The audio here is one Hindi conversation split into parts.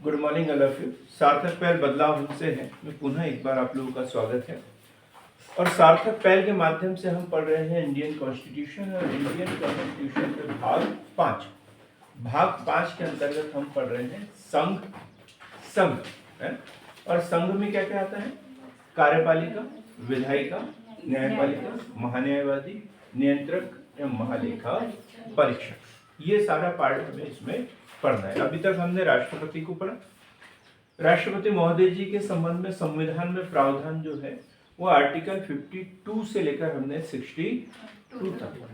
Good morning all of you. सार्थक पहल बदलाव हमसे है में पुनः एक बार आप लोगों का स्वागत है। और सार्थक पहल के माध्यम से हम पढ़ रहे हैं इंडियन कॉन्स्टिट्यूशन और इंडियन कॉन्स्टिट्यूशन के भाग 5 के अंतर्गत हम पढ़ रहे हैं संघ है। और संघ में क्या क्या आता है? कार्यपालिका, विधायिका, न्यायपालिका, महान्यायवादी, नियंत्रक एवं महालेखा परीक्षक, ये सारा पार्ट हमें इसमें पढ़ना है। अभी तक हमने राष्ट्रपति को पढ़ा। राष्ट्रपति महोदय जी के संबंध में संविधान में प्रावधान जो है वो आर्टिकल 52 से लेकर हमने 62 तक पढ़ा।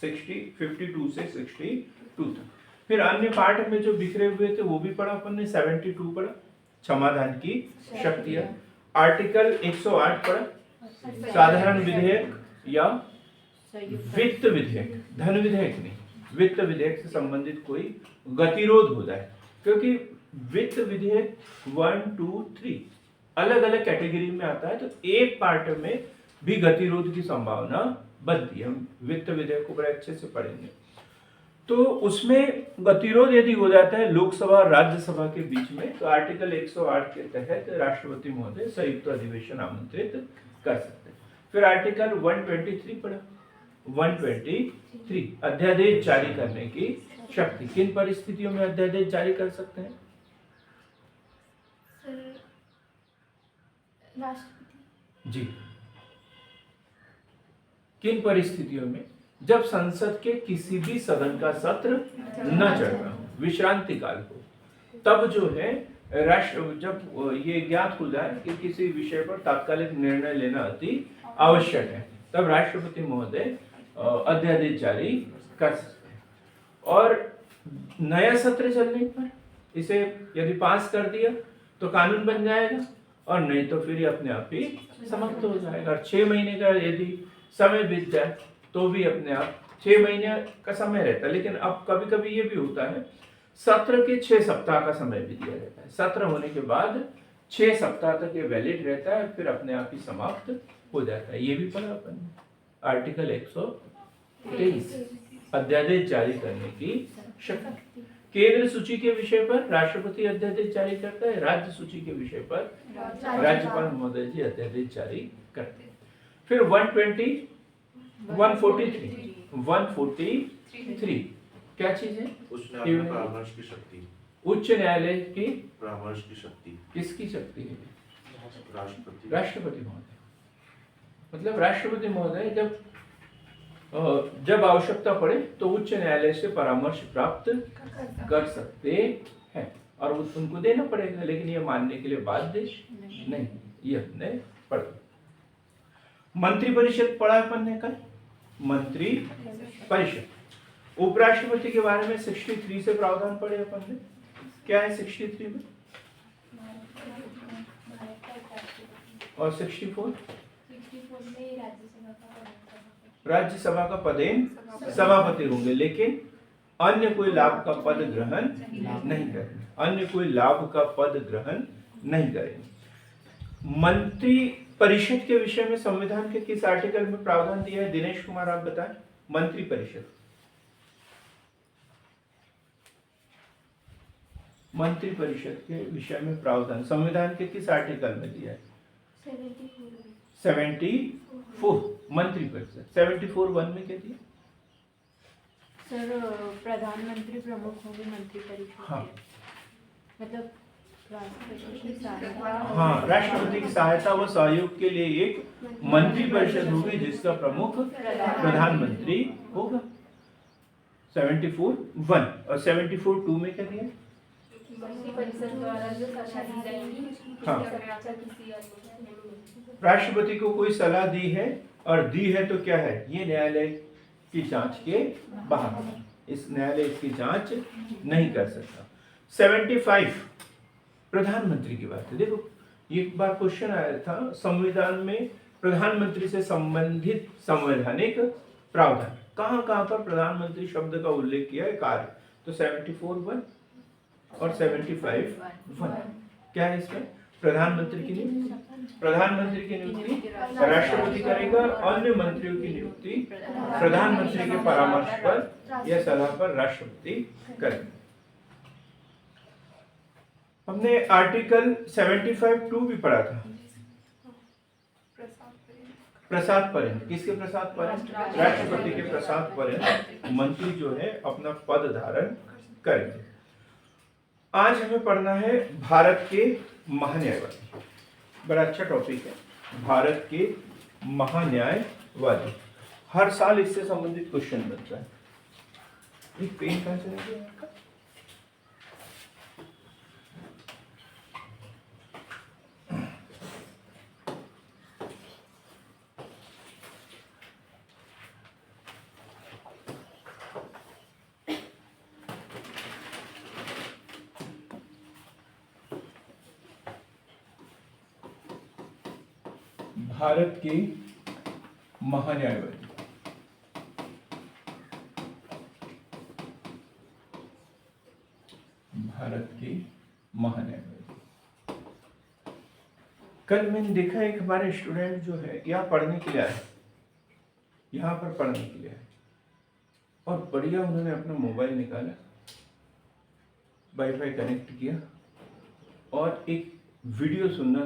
52 से 62 तक। फिर अन्य पार्ट में जो बिखरे हुए थे वो भी पढ़ा अपन ने। 72 पढ़ा, क्षमादान की शक्तियां। आर्टिकल 108 पढ़ा, साधारण विधेयक या वित्त विधेयक, धन विधेयक नहीं, वित्त विधेयक से संबंधित कोई गतिरोध हो जाए, क्योंकि वित्त विधेयक 1, 2, 3 अलग अलग कैटेगरी में आता है, तो एक पार्ट में भी गतिरोध की संभावना बनती है। हम वित्त विधेयक को बड़े अच्छे से पढ़ेंगे। तो उसमें गतिरोध यदि हो जाता है लोकसभा और राज्यसभा के बीच में, तो आर्टिकल 108 के तहत राष्ट्रपति महोदय संयुक्त अधिवेशन आमंत्रित कर सकते हैं। फिर आर्टिकल 123 पढ़ा। 123 अध्यादेश जारी करने की शक्ति। किन परिस्थितियों में अध्यादेश जारी कर सकते हैं? राष्ट्रपति जी, किन परिस्थितियों में? जब संसद के किसी भी सदन का सत्र न चल रहा हो, विश्रांति काल हो, तब जो है जब ये ज्ञात हो जाए कि किसी विषय पर तात्कालिक निर्णय लेना अति आवश्यक है, तब राष्ट्रपति महोदय अध्यादेश जारी कर सकते हैं। और नया सत्र चलने पर इसे यदि पास कर दिया तो कानून बन जाएगा, और नहीं तो फिर ये अपने आप ही समाप्त हो जाएगा। 6 महीने का यदि समय बीत जाए तो भी अपने आप 6 महीने का समय रहता है। लेकिन अब कभी कभी ये भी होता है सत्र के 6 सप्ताह का समय भी दिया रहता है। सत्र होने के बाद 6 सप्ताह तक ये वैलिड रहता है, फिर अपने आप ही समाप्त हो जाता है। ये भी पढ़ा अपन ने। आर्टिकल 123 अध्यादेश जारी करने की शक्ति। केंद्र सूची के विषय पर राष्ट्रपति अध्यादेश जारी करता है, राज्य सूची के विषय पर राज्यपाल महोदय जी अध्यादेश जारी करते हैं। फिर 143 क्या चीज है? परामर्श की शक्ति। उच्च न्यायालय की परामर्श की शक्ति। किसकी शक्ति है? राष्ट्रपति महोदय। मतलब राष्ट्रपति महोदय जब आवश्यकता पड़े तो उच्च न्यायालय से परामर्श प्राप्त कर सकते हैं, और उनको देना पड़ेगा, लेकिन ये मानने के लिए बाध्य नहीं। ये हमने पढ़ा। मंत्रिपरिषद पढ़ा अपन ने कल। मंत्री परिषद। उपराष्ट्रपति के बारे में 63 से प्रावधान पढ़े अपन ने। क्या है 63 में? और 64 में राज्यसभा का पदेन सभापति होंगे, लेकिन अन्य कोई लाभ का पद ग्रहण नहीं करेंगे। अन्य कोई लाभ का पद ग्रहण नहीं करेंगे। मंत्री परिषद के विषय में संविधान के किस आर्टिकल में प्रावधान दिया है? दिनेश कुमार आप बताएं। मंत्री परिषद, मंत्री परिषद के विषय में प्रावधान संविधान के किस आर्टिकल में दिया है? 74 मंत्री परिषद। 74(1) में क्या दिया? सर प्रधानमंत्री प्रमुख होंगे मंत्री परिषद। हाँ, मतलब राष्ट्रपति की सहायता व सहयोग के लिए एक मंत्री परिषद होगी जिसका प्रमुख प्रधानमंत्री होगा। 74(1) और 74(2) में क्या दिया? हाँ, राष्ट्रपति को कोई सलाह दी है, और दी है तो क्या है? ये न्यायालय की जांच के बाहर, इस न्यायालय इसकी जांच नहीं कर सकता। 75 प्रधानमंत्री की बात है। देखो एक बार क्वेश्चन आया था संविधान में प्रधानमंत्री से संबंधित संवैधानिक प्रावधान कहां कहां पर प्रधानमंत्री शब्द का उल्लेख किया है? कार्य। तो 74(1) और 75(1) क्या है इसमें? प्रधानमंत्री की नियुक्ति। प्रधानमंत्री की नियुक्ति राष्ट्रपति करेगा, अन्य मंत्रियों की नियुक्ति प्रधानमंत्री के परामर्श पर या सलाह पर राष्ट्रपति करेगा। हमने आर्टिकल 75(2) भी पढ़ा था। प्रसाद पर्यंत, किसके प्रसाद पर्यंत? राष्ट्रपति के प्रसाद पर्यंत मंत्री जो है अपना पद धारण करेंगे। आज हमें पढ़ना है भारत के महान्यायवादी। बड़ा अच्छा टॉपिक है, भारत के महान्यायवादी। हर साल इससे संबंधित क्वेश्चन बनता है। एक पेन कहां से लेके आया आपका? भारत के महान्यायवादी। भारत के महान्यायवादी। कल मैंने देखा एक हमारे स्टूडेंट जो है यहाँ पढ़ने के लिए आए, यहाँ पर पढ़ने के लिए आए, और बढ़िया उन्होंने अपना मोबाइल निकाला, वाईफाई कनेक्ट किया और एक वीडियो सुनना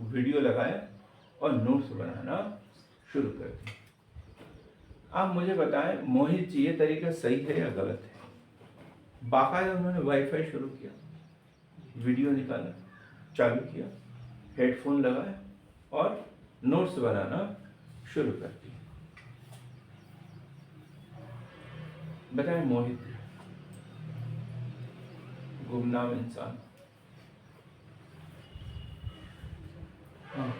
वीडियो लगाया और नोट्स बनाना शुरू कर दिया। आप मुझे बताएं मोहित जी, ये तरीका सही है या गलत है? बाकायदा उन्होंने वाईफाई शुरू किया, वीडियो निकाला, चालू किया, हेडफोन लगाया और नोट्स बनाना शुरू कर दिया। बताएं मोहित, गुमनाम इंसान। हाँ,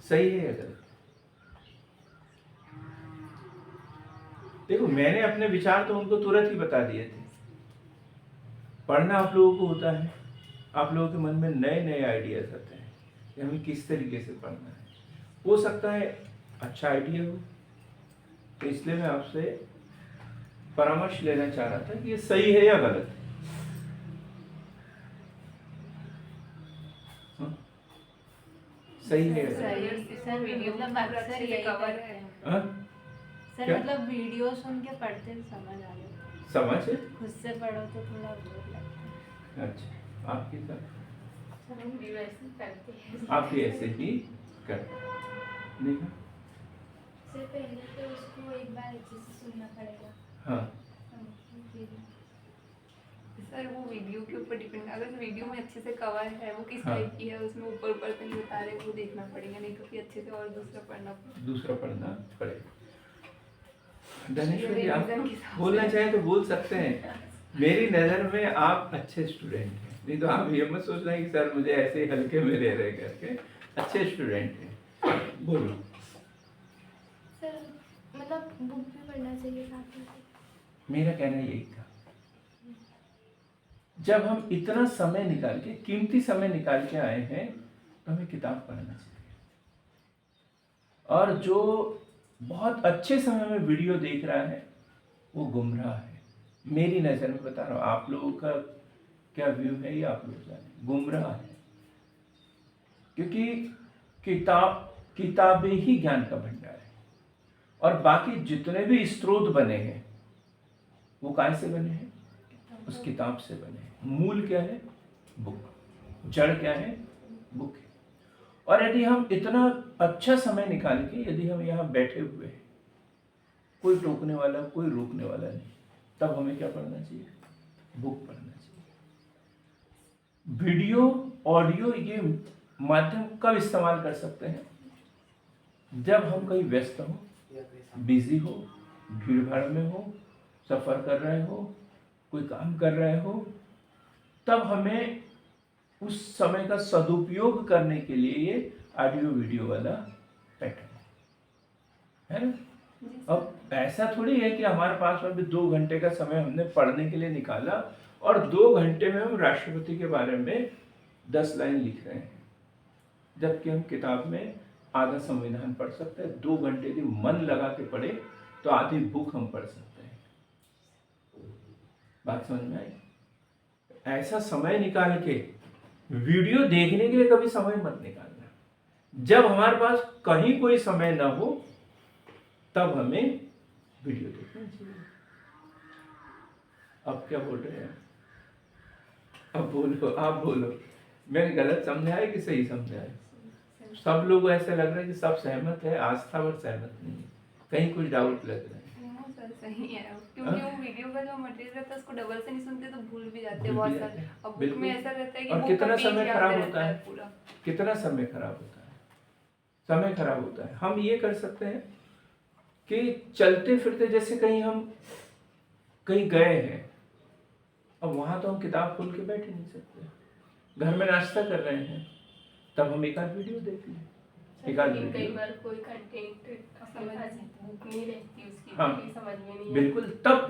सही है या गलत? देखो, मैंने अपने विचार तो उनको तुरंत ही बता दिए थे। पढ़ना आप लोगों को होता है, आप लोगों के मन में नए नए आइडियाज आते हैं कि हमें किस तरीके से पढ़ना है। हो सकता है अच्छा आइडिया हो, तो इसलिए मैं आपसे परामर्श लेना चाह रहा था कि ये सही है या गलत है। सही है? सर मतलब अक्सर यही करते हैं। सर क्या? मतलब वीडियो सुन के पढ़ते समझ आ जाता है। समझ है? खुद से पढ़ो तो थोड़ा बोर लगता है। अच्छा, आपकी तरफ? सर हम भी वैसे करते हैं। आप भी ऐसे ही करते हैं, नहीं? सर पहले तो उसको एक बार अच्छे से सुनना पड़ेगा। हाँ, फिर सर वो वीडियो के ऊपर डिपेंड, अगर वीडियो में अच्छे से कवर है, वो किस हाँ। टाइप की है, उसमें ऊपर ऊपर तो नहीं बता रहे, वो देखना पड़ेगा, नहीं तो फिर अच्छे से और दूसरा पढ़ना पड़ेगा। दूसरा पढ़ना पड़ेगा। धनेश्वर जी, आप रिवीजन के हिसाब बोलना से। चाहें तो बोल सकते हैं। मेरी नज़र में आप अच्छे स्टूडेंट हैं, नहीं तो आप ये मत सोचना कि सर मुझे ऐसे ही हल्के में ले रहे करके। अच्छे स्टूडेंट हैं, बोलो। सर मतलब बुक भी पढ़ना चाहिए साथ में। मेरा कहना यही था, जब हम इतना समय निकाल के, कीमती समय निकाल के आए हैं, तो हमें किताब पढ़ना चाहिए। और जो बहुत अच्छे समय में वीडियो देख रहा है वो गुमराह है। मेरी नज़र में बता रहा हूँ, आप लोगों का क्या व्यू है ये आप लोग जाने, गुमराह है। क्योंकि किताबें ही ज्ञान का भंडार है, और बाकी जितने भी स्रोत बने हैं वो काय से बने हैं? उस किताब से बने हैं। मूल क्या है? बुक। जड़ क्या है? बुक है। और यदि हम इतना अच्छा समय निकाल के यदि हम यहाँ बैठे हुए हैं, कोई टोकने वाला, कोई रोकने वाला नहीं, तब हमें क्या पढ़ना चाहिए? बुक पढ़ना चाहिए। वीडियो, ऑडियो, ये माध्यम कब इस्तेमाल कर सकते हैं? जब हम कहीं व्यस्त हो, बिजी हो, भीड़ भाड़ में हो, सफर कर रहे हो, कोई काम कर रहे हो, तब हमें उस समय का सदुपयोग करने के लिए ये ऑडियो वीडियो वाला पैटर्न है ना। अब ऐसा थोड़ी है कि हमारे पास अभी 2 घंटे का समय हमने पढ़ने के लिए निकाला और 2 घंटे में हम राष्ट्रपति के बारे में 10 लाइन लिख रहे हैं, जबकि हम किताब में आधा संविधान पढ़ सकते हैं। 2 घंटे की मन लगा के पढ़े तो आधी बुक हम पढ़ सकते हैं। बात समझ में आई? ऐसा समय निकाल के वीडियो देखने के लिए कभी समय मत निकालना। जब हमारे पास कहीं कोई समय ना हो तब हमें वीडियो देखना चाहिए। अब क्या बोल रहे हैं? अब बोलो, आप बोलो, मैंने गलत समझाया कि सही समझाया? सब लोग ऐसा लग रहा है कि सब सहमत है, आस्था और सहमत नहीं है, कहीं कुछ डाउट लग रहा है। हाँ सर सही है, क्योंकि वो वीडियो का जो मटेरियल रहता है उसको डबल से नहीं सुनते तो भूल भी जाते हैं भूल भी बहुत जाते सारे। हैं, अब बुक बिल्कुल। में ऐसा रहता है कि और बुक कितना का पेज समय याद खराब रहता होता है, पूरा। कितना समय खराब होता है, समय खराब होता है। हम ये कर सकते हैं कि चलते फिरते, जैसे कहीं हम कहीं गए हैं, अब वहां तो हम किताब खोल के बैठ ही नहीं सकते, घर में नाश्ता कर रहे हैं, तब हम एक आध वीडियो देख लें, एक आध लेकिन कई वीडियो, बार कोई कंटेंट अपने पास बुक नहीं रहती उसकी, हाँ, भी समझ में नहीं बिल्कुल,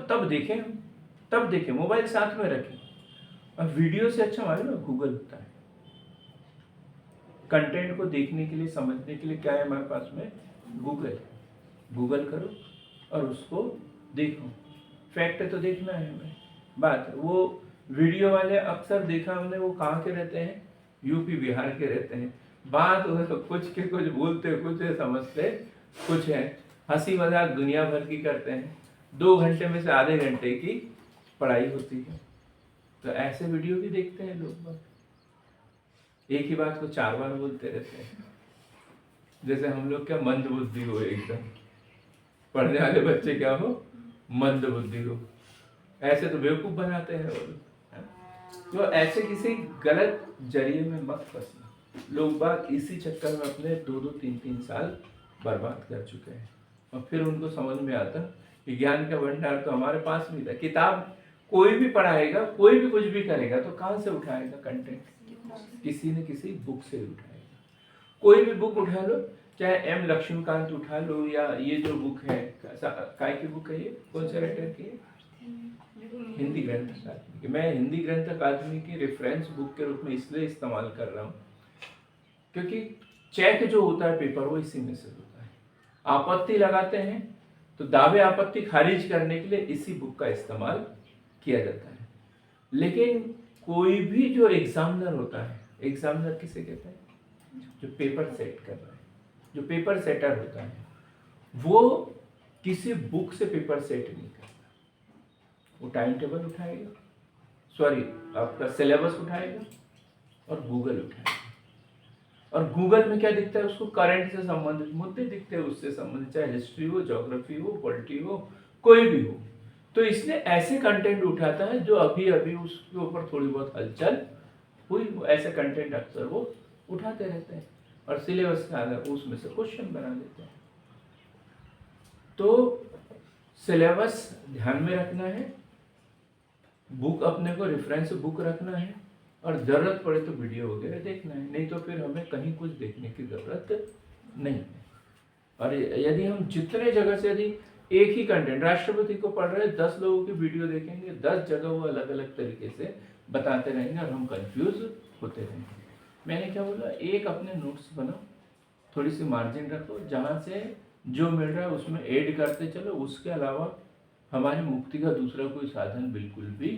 तब देखें हम, तब देखें, मोबाइल साथ में रखें। अब वीडियो से अच्छा हमारे ना गूगल होता है, कंटेंट को देखने के लिए, समझने के लिए क्या है हमारे पास में? गूगल। गूगल करो और उसको देखो, फैक्ट है तो देखना है हमें, बात है। वो वीडियो वाले अक्सर देखा हमने, वो कहाँ के रहते हैं? यूपी बिहार के रहते हैं। बात कुछ के कुछ बोलते, कुछ समझते कुछ है, हंसी मजाक दुनिया भर की करते हैं, 2 घंटे में से आधे घंटे की पढ़ाई होती है। तो ऐसे वीडियो भी देखते हैं लोग, एक ही बात को 4 बार बोलते रहते हैं, जैसे हम लोग क्या मंद बुद्धि हो, एकदम पढ़ने वाले बच्चे क्या हो, मंद बुद्धि हो, ऐसे तो बेवकूफ बनाते हैं वो लोग। तो ऐसे किसी गलत जरिए में मत फंसना। लोग बात इसी चक्कर में अपने 2-2, 3-3 साल बर्बाद कर चुके हैं, और फिर उनको समझ में आता कि ज्ञान का भंडार तो हमारे पास भी था। किताब कोई भी पढ़ाएगा, कोई भी कुछ भी करेगा, तो कहाँ से उठाएगा कंटेंट? किसी न किसी बुक से उठाएगा। कोई भी बुक उठा लो, चाहे एम लक्ष्मीकांत उठा लो, या ये जो बुक है, काय की बुक है ये, कौन से राइटर की है? हिंदी ग्रंथ अकादमी की। मैं हिंदी ग्रंथ अकादमी की रेफरेंस बुक के रूप में इसलिए इस्तेमाल कर रहा हूँ क्योंकि चेक जो होता है पेपर, वो इसी में से होता है। आपत्ति लगाते हैं तो दावे आपत्ति खारिज करने के लिए इसी बुक का इस्तेमाल किया जाता है। लेकिन कोई भी जो एग्जामिनर होता है, एग्जामिनर किसे कहते हैं? जो पेपर सेट कर रहा है, जो पेपर सेटर होता है, वो किसी बुक से पेपर सेट नहीं करता। वो टाइम टेबल उठाएगा, सॉरी आपका सिलेबस उठाएगा और गूगल उठाएगा। और गूगल में क्या दिखता है उसको? करंट से संबंधित मुद्दे दिखते हैं, उससे संबंधित, चाहे हिस्ट्री हो, ज्योग्राफी हो, पॉलिटी हो, कोई भी हो। तो इसलिए ऐसे कंटेंट उठाता है जो अभी अभी उसके ऊपर थोड़ी बहुत हलचल हुई, ऐसे कंटेंट अक्सर वो उठाते रहते हैं और सिलेबस के आधार पर उसमें से क्वेश्चन बना देते हैं। तो सिलेबस ध्यान में रखना है, बुक अपने को रेफरेंस बुक रखना है, और जरूरत पड़े तो वीडियो वगैरह देखना है, नहीं तो फिर हमें कहीं कुछ देखने की जरूरत नहीं है। और यदि हम जितने जगह से, यदि एक ही कंटेंट राष्ट्रपति को पढ़ रहे 10 लोगों की वीडियो देखेंगे, 10 जगह वो अलग अलग तरीके से बताते रहेंगे और हम कंफ्यूज होते रहेंगे। मैंने क्या बोला, एक अपने नोट्स बनाओ, थोड़ी सी मार्जिन रखो, जहाँ से जो मिल रहा है उसमें ऐड करते चलो। उसके अलावा हमारी मुक्ति का दूसरा कोई साधन बिल्कुल भी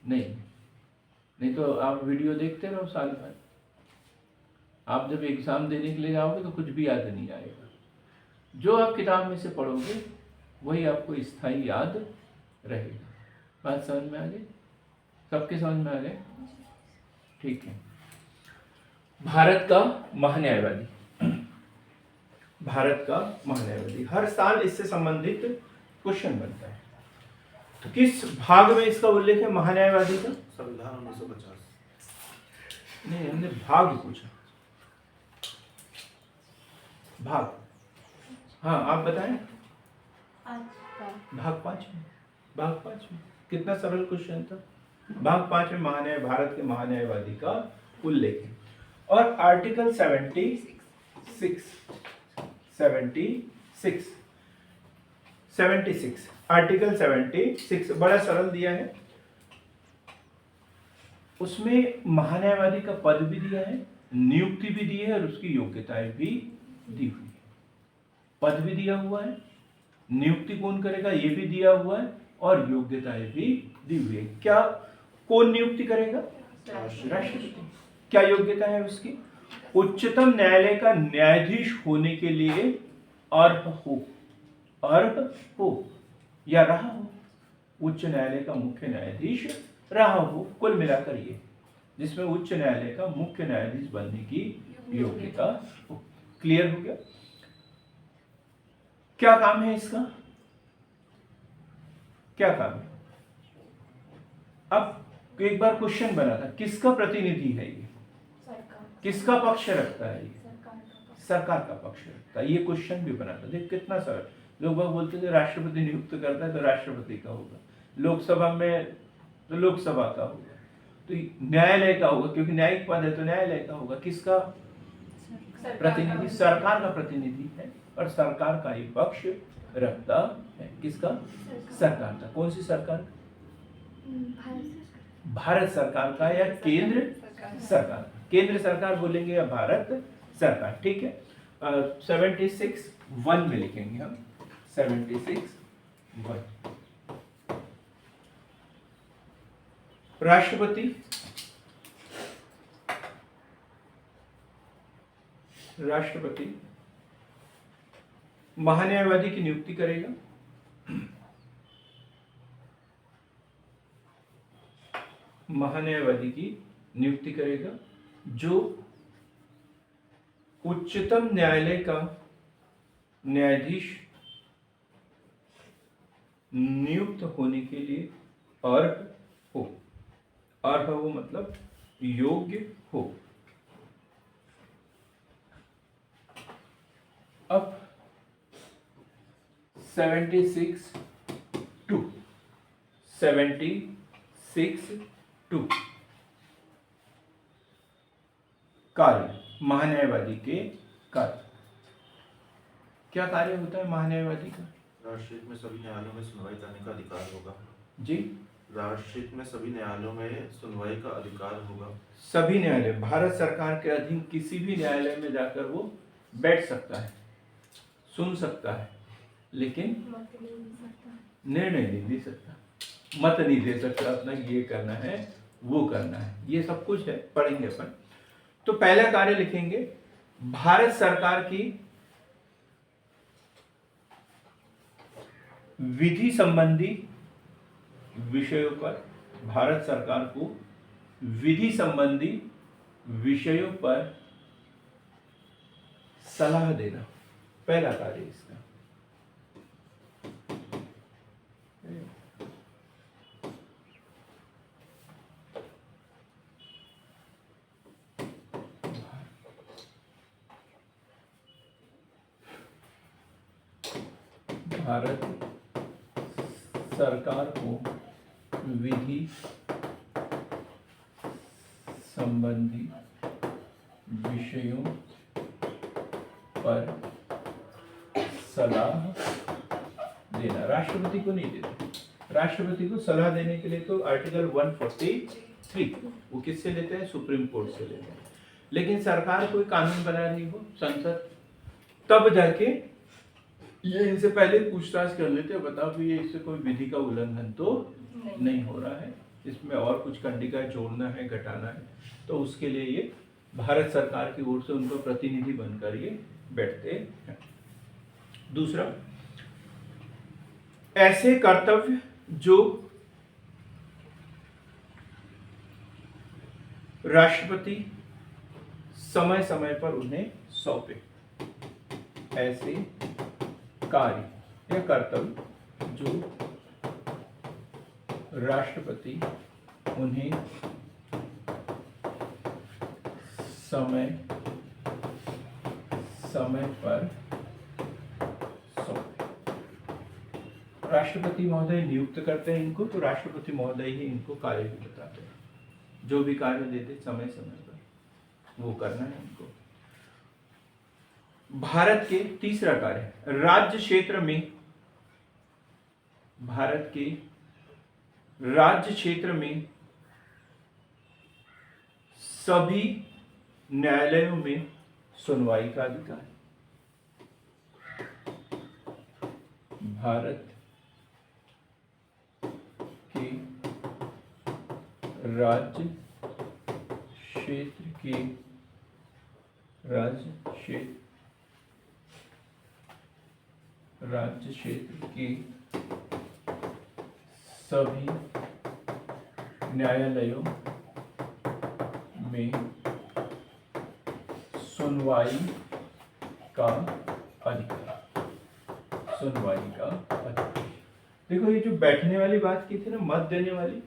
नहीं तो आप वीडियो देखते रहो साल भर, आप जब एग्जाम देने के लिए जाओगे तो कुछ भी याद नहीं आएगा। जो आप किताब में से पढ़ोगे वही आपको स्थायी याद रहेगा। बात समझ में आ गई? सबके समझ में आ गए? ठीक है। भारत का महान्यायवादी, भारत का महान्यायवादी, हर साल इससे संबंधित क्वेश्चन बनता है। तो किस भाग में इसका उल्लेख है महान्यायवादी का? संविधान 1950। नहीं, हमने भाग पूछा, भाग। हाँ आप बताएं। भाग 5 में, भाग 5 में कितना सरल क्वेश्चन था। भाग 5 में महान्याय, भारत के महान्यायवादी का उल्लेख है। और आर्टिकल 76 आर्टिकल 76 बड़ा सरल दिया है। उसमें महान्यायवादी का पद भी दिया है, नियुक्ति भी दी है और उसकी योग्यताएं भी दी हुई है। पद भी दिया हुआ है, नियुक्ति कौन करेगा ये भी दिया हुआ है, और योग्यताएं भी दी हुई है। क्या कौन नियुक्ति करेगा? राष्ट्रपति। क्या योग्यता है उसकी? उच्चतम न्यायालय का न्यायाधीश होने के लिए अर्ह हो या रहा हो, उच्च न्यायालय का मुख्य न्यायाधीश रहा हो, कुल मिलाकर ये। जिसमें उच्च न्यायालय का मुख्य न्यायाधीश बनने की योग्यता हो। क्लियर हो गया? क्या काम है इसका? क्या काम है? अब एक बार क्वेश्चन बना था, किसका प्रतिनिधि है ये? किसका पक्ष रखता है ये? सरकार का पक्ष रखता है। ये क्वेश्चन भी बना था। देख कितना सरल। लोग बाग बोलते थे राष्ट्रपति नियुक्त करता है तो राष्ट्रपति का होगा, लोकसभा में तो लोकसभा का होगा, तो न्यायालय का होगा, क्योंकि न्यायिक पद है तो न्यायालय का होगा। किसका प्रतिनिधि? सरकार का प्रतिनिधि है और सरकार का ही पक्ष रखता है। किसका? सरकार का। कौन सी सरकार? भारत सरकार का या केंद्र सरकार? केंद्र सरकार बोलेंगे या भारत सरकार? ठीक है। 76(1) में लिखेंगे हम 76(1). राष्ट्रपति महान्यायवादी की नियुक्ति करेगा। महान्यायवादी की नियुक्ति करेगा जो उच्चतम न्यायालय का न्यायाधीश नियुक्त होने के लिए अर्ह हो। अर्ह हो मतलब योग्य हो। अब 76(2) कार्य, महान्यायवादी के कार्य। क्या कार्य होता है महान्यायवादी का? राष्ट्रहित में सभी न्यायालयों में सुनवाई करने का अधिकार होगा। जी, राष्ट्रहित में सभी न्यायालयों में सुनवाई का अधिकार होगा। सभी न्यायालय, भारत सरकार के अधीन किसी भी न्यायालय में जाकर वो बैठ सकता है, सुन सकता है, लेकिन निर्णय नहीं दे सकता, मत नहीं दे सकता अपना ये करना है वो करना है। ये सब कुछ है, पढ़ेंगे अपन। तो पहला कार्य लिखेंगे, भारत सरकार की विधि संबंधी विषयों पर, भारत सरकार को विधि संबंधी विषयों पर सलाह देना। पहला कार्य इसका। भारत सरकार को विधि संबंधी विषयों पर सलाह देना। राष्ट्रपति को नहीं देना। राष्ट्रपति को सलाह देने के लिए तो आर्टिकल 143 वो किससे लेते हैं? सुप्रीम कोर्ट से लेते हैं। लेकिन सरकार कोई कानून बना रही हो, संसद, तब जाके ये इनसे पहले पूछताछ कर लेते हैं, बताओ कि ये इससे कोई विधि का उल्लंघन तो नहीं हो रहा है, इसमें और कुछ कंडिकाएं जोड़ना है, घटाना है, तो उसके लिए ये भारत सरकार की ओर से उनको प्रतिनिधि बनकर ये बैठते हैं। दूसरा, ऐसे कर्तव्य जो राष्ट्रपति समय समय पर उन्हें सौंपे। ऐसे कार्य या कर्तव्य जो राष्ट्रपति उन्हें समय समय पर सौंपे। राष्ट्रपति महोदय नियुक्त करते हैं इनको, तो राष्ट्रपति महोदय ही इनको कार्य भी बताते हैं। जो भी कार्य देते समय समय पर वो करना है इनको। भारत के तीसरा कार्य, राज्य क्षेत्र में, भारत के राज्य क्षेत्र में सभी न्यायालयों में सुनवाई का अधिकार। भारत के राज्य क्षेत्र के राज्य क्षेत्र के सभी न्यायालयों में सुनवाई का अधिकार, सुनवाई का अधिकार। देखो ये जो बैठने वाली बात की थी ना, मत देने वाली,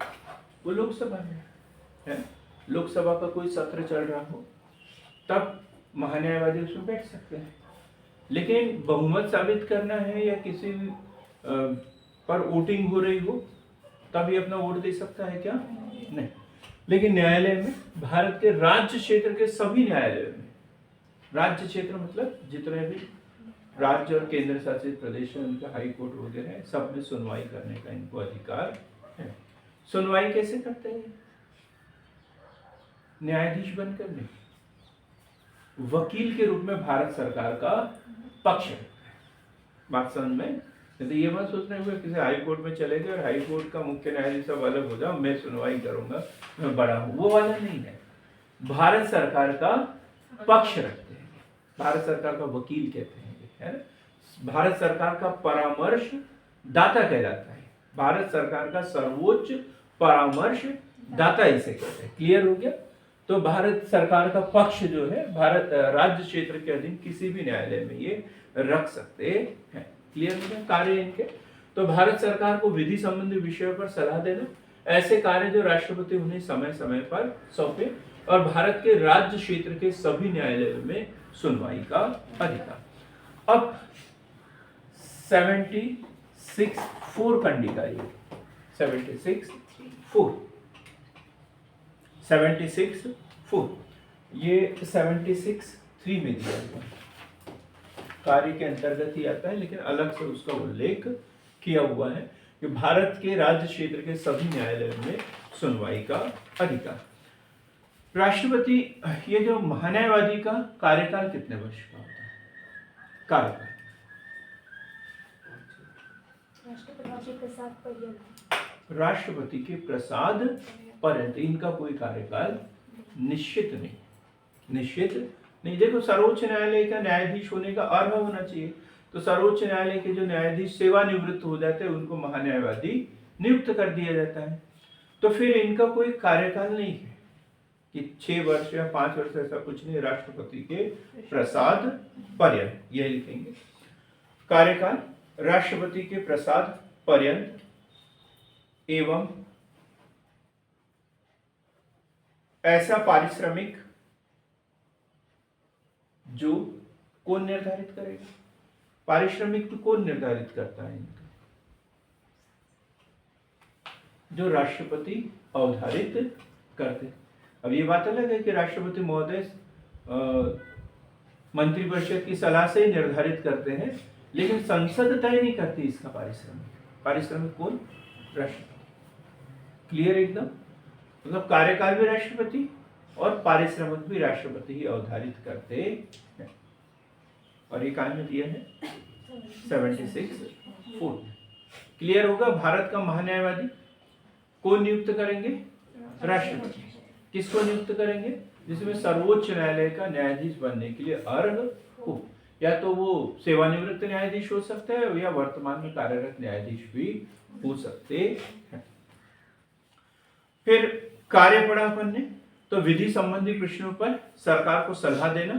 वो लोकसभा में है। लोकसभा का कोई सत्र चल रहा हो तब महान्यायवादी उसमें बैठ सकते हैं, लेकिन बहुमत साबित करना है या किसी पर वोटिंग हो रही हो तब ये अपना वोट दे सकता है क्या? नहीं। लेकिन न्यायालय में, भारत के राज्य क्षेत्र के सभी न्यायालयों में, राज्य क्षेत्र मतलब जितने भी राज्य और केंद्र शासित प्रदेश हैं उनका हाई कोर्ट वगैरह है, सब में सुनवाई करने का इनको अधिकार है। सुनवाई कैसे करते हैं? न्यायाधीश बनकर नहीं, वकील के रूप में भारत सरकार का पक्ष है। बात समझ में? तो ये मत सोचना हुए किसी हाई कोर्ट में चले गए और हाई कोर्ट का मुख्य न्यायाधीश सब अलग हो जाओ, मैं सुनवाई करूंगा, मैं बड़ा हूं, वो वाला नहीं है। भारत सरकार का पक्ष रखते हैं, भारत सरकार का वकील कहते हैं, है ना। भारत सरकार का परामर्श दाता कहलाता है, भारत सरकार का सर्वोच्च परामर्श दाता इसे कहते हैं। क्लियर हो गया? तो भारत सरकार का पक्ष जो है भारत राज्य क्षेत्र के अधीन किसी भी न्यायालय में ये रख सकते हैं। क्लियर हो गया कार्य इनके? तो भारत सरकार को विधि संबंधी विषयों पर सलाह देना, ऐसे कार्य जो राष्ट्रपति उन्हें समय समय पर सौंपे, और भारत के राज्य क्षेत्र के सभी न्यायालयों में सुनवाई का अधिकार। अब 76(4) कंडिका, ये 76(4) ये 76(3) में दिया हुआ कार्य के अंतर्गत ही आता है, लेकिन अलग से उसका उल्लेख किया हुआ है कि भारत के राज्य क्षेत्र के सभी न्यायालयों में सुनवाई का अधिकार। राष्ट्रपति, ये जो महान्यायवादी का कार्यकाल कितने वर्ष का होता है? कार्यकाल राष्ट्रपति के प्रसाद पर्यंत इनका कोई कार्यकाल निश्चित नहीं। देखो, सर्वोच्च न्यायालय का न्यायाधीश होने का अर्ह होना चाहिए, तो सर्वोच्च न्यायालय के जो न्यायाधीश सेवानिवृत्त हो जाते हैं उनको महान्यायवादी नियुक्त कर दिया जाता है। तो फिर इनका कोई कार्यकाल नहीं है कि 6 वर्ष या 5 वर्ष, ऐसा कुछ नहीं। राष्ट्रपति के प्रसाद पर्यंत, यही लिखेंगे कार्यकाल, राष्ट्रपति के प्रसाद पर्यंत एवं ऐसा पारिश्रमिक जो कौन निर्धारित करेगा? पारिश्रमिक तो कौन निर्धारित करता है इनका? जो राष्ट्रपति अवधारित करते। अब ये बात अलग है कि राष्ट्रपति महोदय मंत्रिपरिषद की सलाह से ही निर्धारित करते हैं, लेकिन संसद तय नहीं करती इसका पारिश्रमिक कौन? राष्ट्रपति। क्लियर एकदम? मतलब कार्यकाल भी राष्ट्रपति और पारिश्रमिक भी राष्ट्रपति ही अवधारित करते हैं। और ये कहां में दिया है? 76(4). क्लियर होगा? भारत का महान्यायवादी कौन नियुक्त करेंगे? राष्ट्रपति। किसको नियुक्त करेंगे? जिसमें सर्वोच्च न्यायालय का न्यायाधीश बनने के लिए अर्ह हो, या तो वो सेवानिवृत्त न्यायाधीश हो सकता है या वर्तमान में कार्यरत न्यायाधीश भी हो सकते हैं। फिर कार्य पड़ा अपन ने, तो विधि संबंधी प्रश्नों पर सरकार को सलाह देना,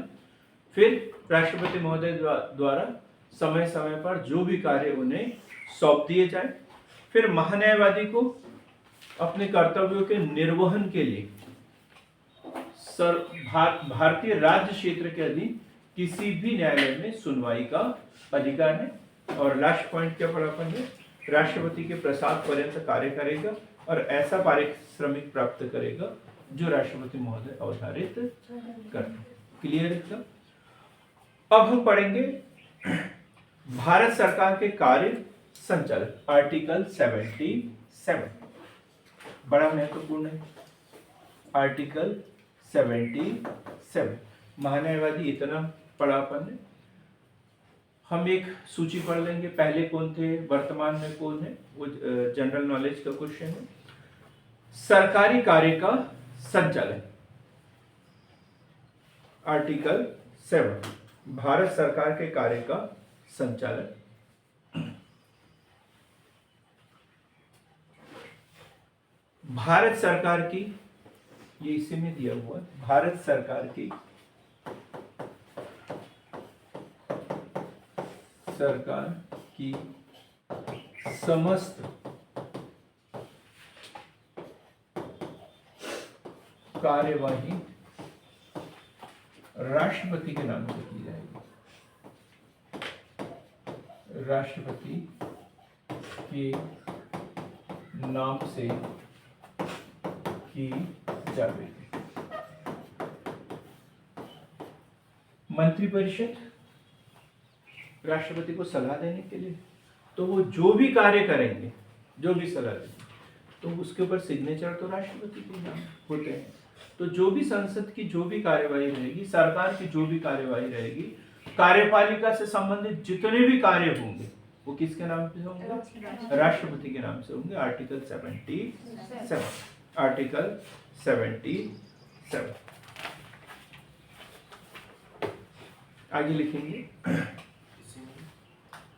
फिर राष्ट्रपति महोदय द्वारा समय समय पर जो भी कार्य उन्हें सौंप दिए जाए, फिर महान्यायवादी को अपने कर्तव्यों के निर्वहन के लिए भारतीय राज्य क्षेत्र के अधीन किसी भी न्यायालय में सुनवाई का अधिकार है। और लास्ट पॉइंट क्या पढ़ा अपन ने? राष्ट्रपति के प्रसाद पर्यंत कार्य करेगा और ऐसा पारिश्रमिक प्राप्त करेगा जो राष्ट्रपति महोदय अवधारित करते हैं। क्लियर है? अब हम पढ़ेंगे भारत सरकार के कार्य संचालन, आर्टिकल 77, बड़ा महत्वपूर्ण है। आर्टिकल 77, महान्यायवादी इतना पढ़ा अपन ने। हम एक सूची पढ़ लेंगे, पहले कौन थे, वर्तमान में कौन है, वो जनरल नॉलेज का क्वेश्चन है। सरकारी कार्य का संचालन, आर्टिकल 7, भारत सरकार के कार्य का संचालन। भारत सरकार की ये इसी में दिया हुआ है। भारत सरकार की समस्त कार्यवाही राष्ट्रपति के नाम से की जाएगी। राष्ट्रपति के नाम से की जाएगी। मंत्रिपरिषद राष्ट्रपति को सलाह देने के लिए, तो वो जो भी कार्य करेंगे, जो भी सलाह देंगे, तो उसके ऊपर सिग्नेचर तो राष्ट्रपति के नाम होते हैं। तो जो भी संसद की जो भी कार्यवाही रहेगी, सरकार की जो भी कार्यवाही रहेगी, कार्यपालिका से संबंधित जितने भी कार्य होंगे वो किसके नाम से होंगे? राष्ट्रपति के नाम से होंगे। आर्टिकल 77 आगे लिखेंगे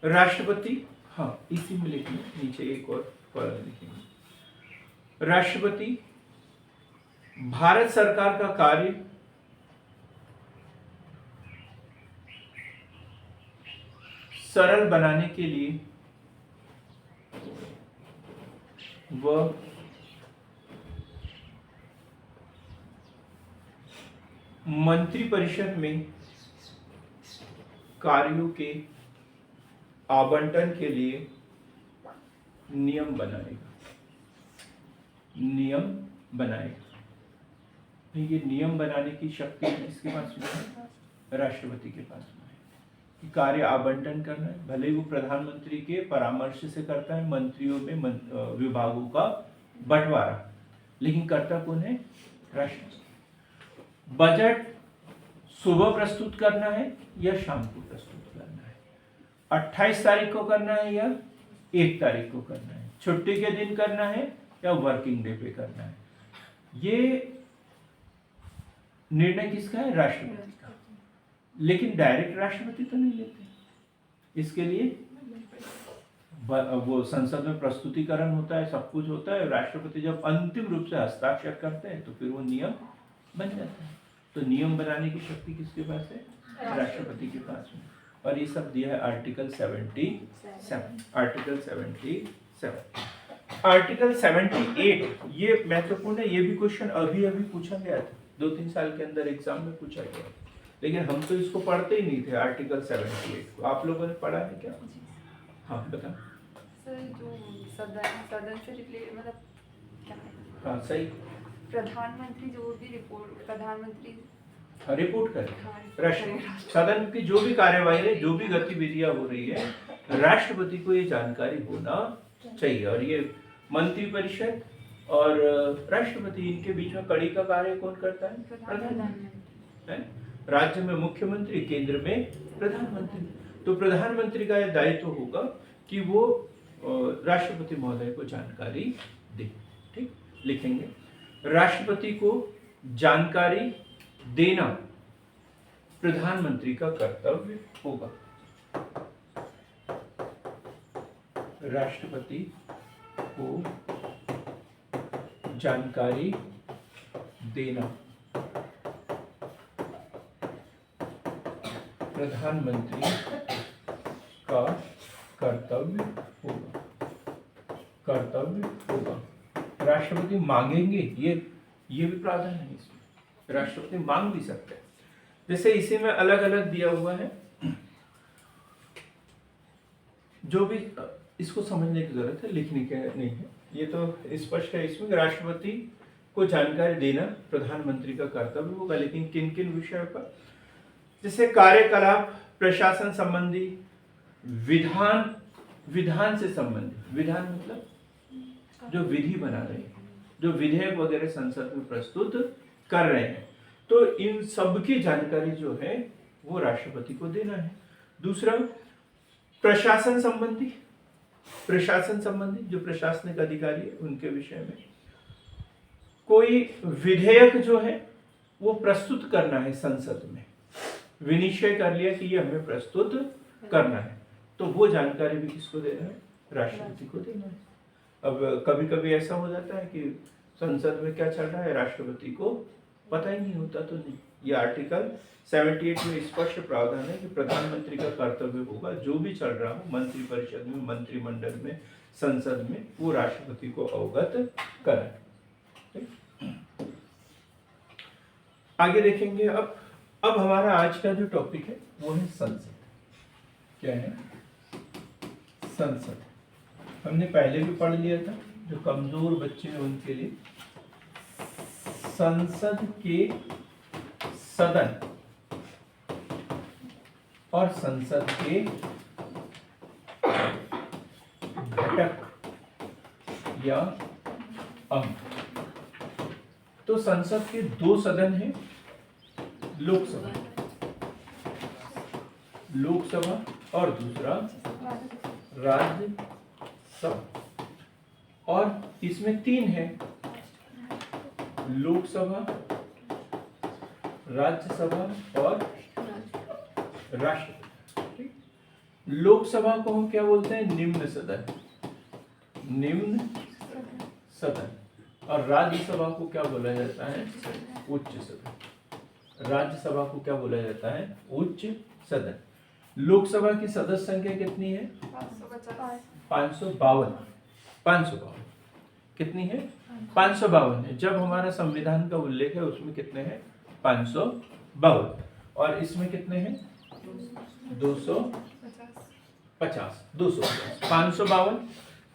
राष्ट्रपति, हाँ इसी में लिखेंगे, नीचे एक और कॉलम लिखेंगे। राष्ट्रपति भारत सरकार का कार्य सरल बनाने के लिए वह मंत्रिपरिषद में कार्यों के आवंटन के लिए नियम बनाएगा। ये नियम बनाने की शक्ति किसके पास में है? राष्ट्रपति के पास में है। कि कार्य आवंटन करना है, भले ही वो प्रधानमंत्री के परामर्श से करता है, मंत्रियों में विभागों का बंटवारा, लेकिन करता कौन है? राष्ट्रपति। बजट सुबह प्रस्तुत करना है या शाम को प्रस्तुत करना है, 28 तारीख को करना है या 1 तारीख को करना है, छुट्टी के दिन करना है या वर्किंग डे पे करना है, ये निर्णय किसका है? राष्ट्रपति का। लेकिन डायरेक्ट राष्ट्रपति तो नहीं लेते, इसके लिए वो संसद में प्रस्तुतिकरण होता है, सब कुछ होता है। राष्ट्रपति जब अंतिम रूप से हस्ताक्षर करते हैं तो फिर वो नियम बन जाता है। तो नियम बनाने की शक्ति किसके पास है? राष्ट्रपति के पास में। और ये सब दिया है आर्टिकल 77। आर्टिकल 78 ये महत्वपूर्ण है। ये भी क्वेश्चन अभी पूछा गया था, 2-3 साल के अंदर एग्जाम में पूछा गया, लेकिन हम तो इसको पढ़ते ही नहीं थे। आर्टिकल 78 को आप लोगों ने पढ़ा है क्या? हाँ बता सर, जो सदन से रिलेटेड मतलब क्या है? हाँ सही, प्रधानमंत्री जो भी रिपोर्ट करें, सदन की जो भी कार्यवाही है, जो भी गतिविधियां हो रही है, राष्ट्रपति को ये जानकारी होना चाहिए। और ये मंत्रिपरिषद और राष्ट्रपति, इनके बीच में कड़ी का कार्य कौन करता है? प्रधानमंत्री। राज्य में मुख्यमंत्री, केंद्र में प्रधानमंत्री। तो प्रधानमंत्री का यह दायित्व होगा कि वो राष्ट्रपति महोदय को जानकारी दे। ठीक, लिखेंगे राष्ट्रपति को जानकारी देना प्रधानमंत्री का कर्तव्य होगा। राष्ट्रपति को जानकारी देना प्रधानमंत्री का कर्तव्य होगा। राष्ट्रपति मांगेंगे, ये भी प्रावधान है इसमें, राष्ट्रपति मांग भी सकते हैं। जैसे इसी में अलग अलग दिया हुआ है, जो भी इसको समझने की जरूरत है, लिखने के नहीं है, ये तो स्पष्ट है इसमें। राष्ट्रपति को जानकारी देना प्रधानमंत्री का कर्तव्य होगा, लेकिन किन किन विषयों पर? जैसे कार्यकलाप, प्रशासन संबंधी, विधान से संबंधित। विधान मतलब जो विधि बना रहे हैं, जो विधेयक वगैरह संसद में प्रस्तुत कर रहे हैं, तो इन सब की जानकारी जो है वो राष्ट्रपति को देना है। दूसरा, प्रशासन संबंधी जो प्रशासनिक अधिकारी है उनके विषय में कोई विधेयक जो है वो प्रस्तुत करना है संसद में, विनिश्चय कर लिया कि ये हमें प्रस्तुत करना है, तो वो जानकारी भी किसको देना है? राष्ट्रपति को देना है। अब कभी कभी ऐसा हो जाता है कि संसद में क्या चल रहा है राष्ट्रपति को पता ही नहीं होता तो नहीं। ये आर्टिकल 78 में स्पष्ट प्रावधान है कि प्रधानमंत्री का कर्तव्य होगा जो भी चल रहा हो मंत्रिपरिषद में, मंत्रिमंडल में, संसद में, वो राष्ट्रपति को अवगत कराए। आगे देखेंगे। अब हमारा आज का जो टॉपिक है वो है संसद। क्या है? संसद। हमने पहले भी पढ़ लिया था, जो कमजोर बच्चे हैं उनके लिए। संसद के सदन और संसद के घटक या अंग। तो संसद के दो सदन हैं, लोकसभा और दूसरा राज्यसभा। और इसमें तीन है, लोकसभा, राज्यसभा और राष्ट्रपति। लोकसभा को हम क्या बोलते हैं? निम्न सदन, निम्न सदन। और राज्यसभा को क्या बोला जाता है? उच्च सदन। राज्यसभा को क्या बोला जाता है? उच्च सदन। लोकसभा की सदस्य संख्या कितनी है? 552। 552 कितनी है? 552 है। जब हमारा संविधान का उल्लेख है उसमें कितने हैं? 552। और इसमें कितने हैं? 250। 552।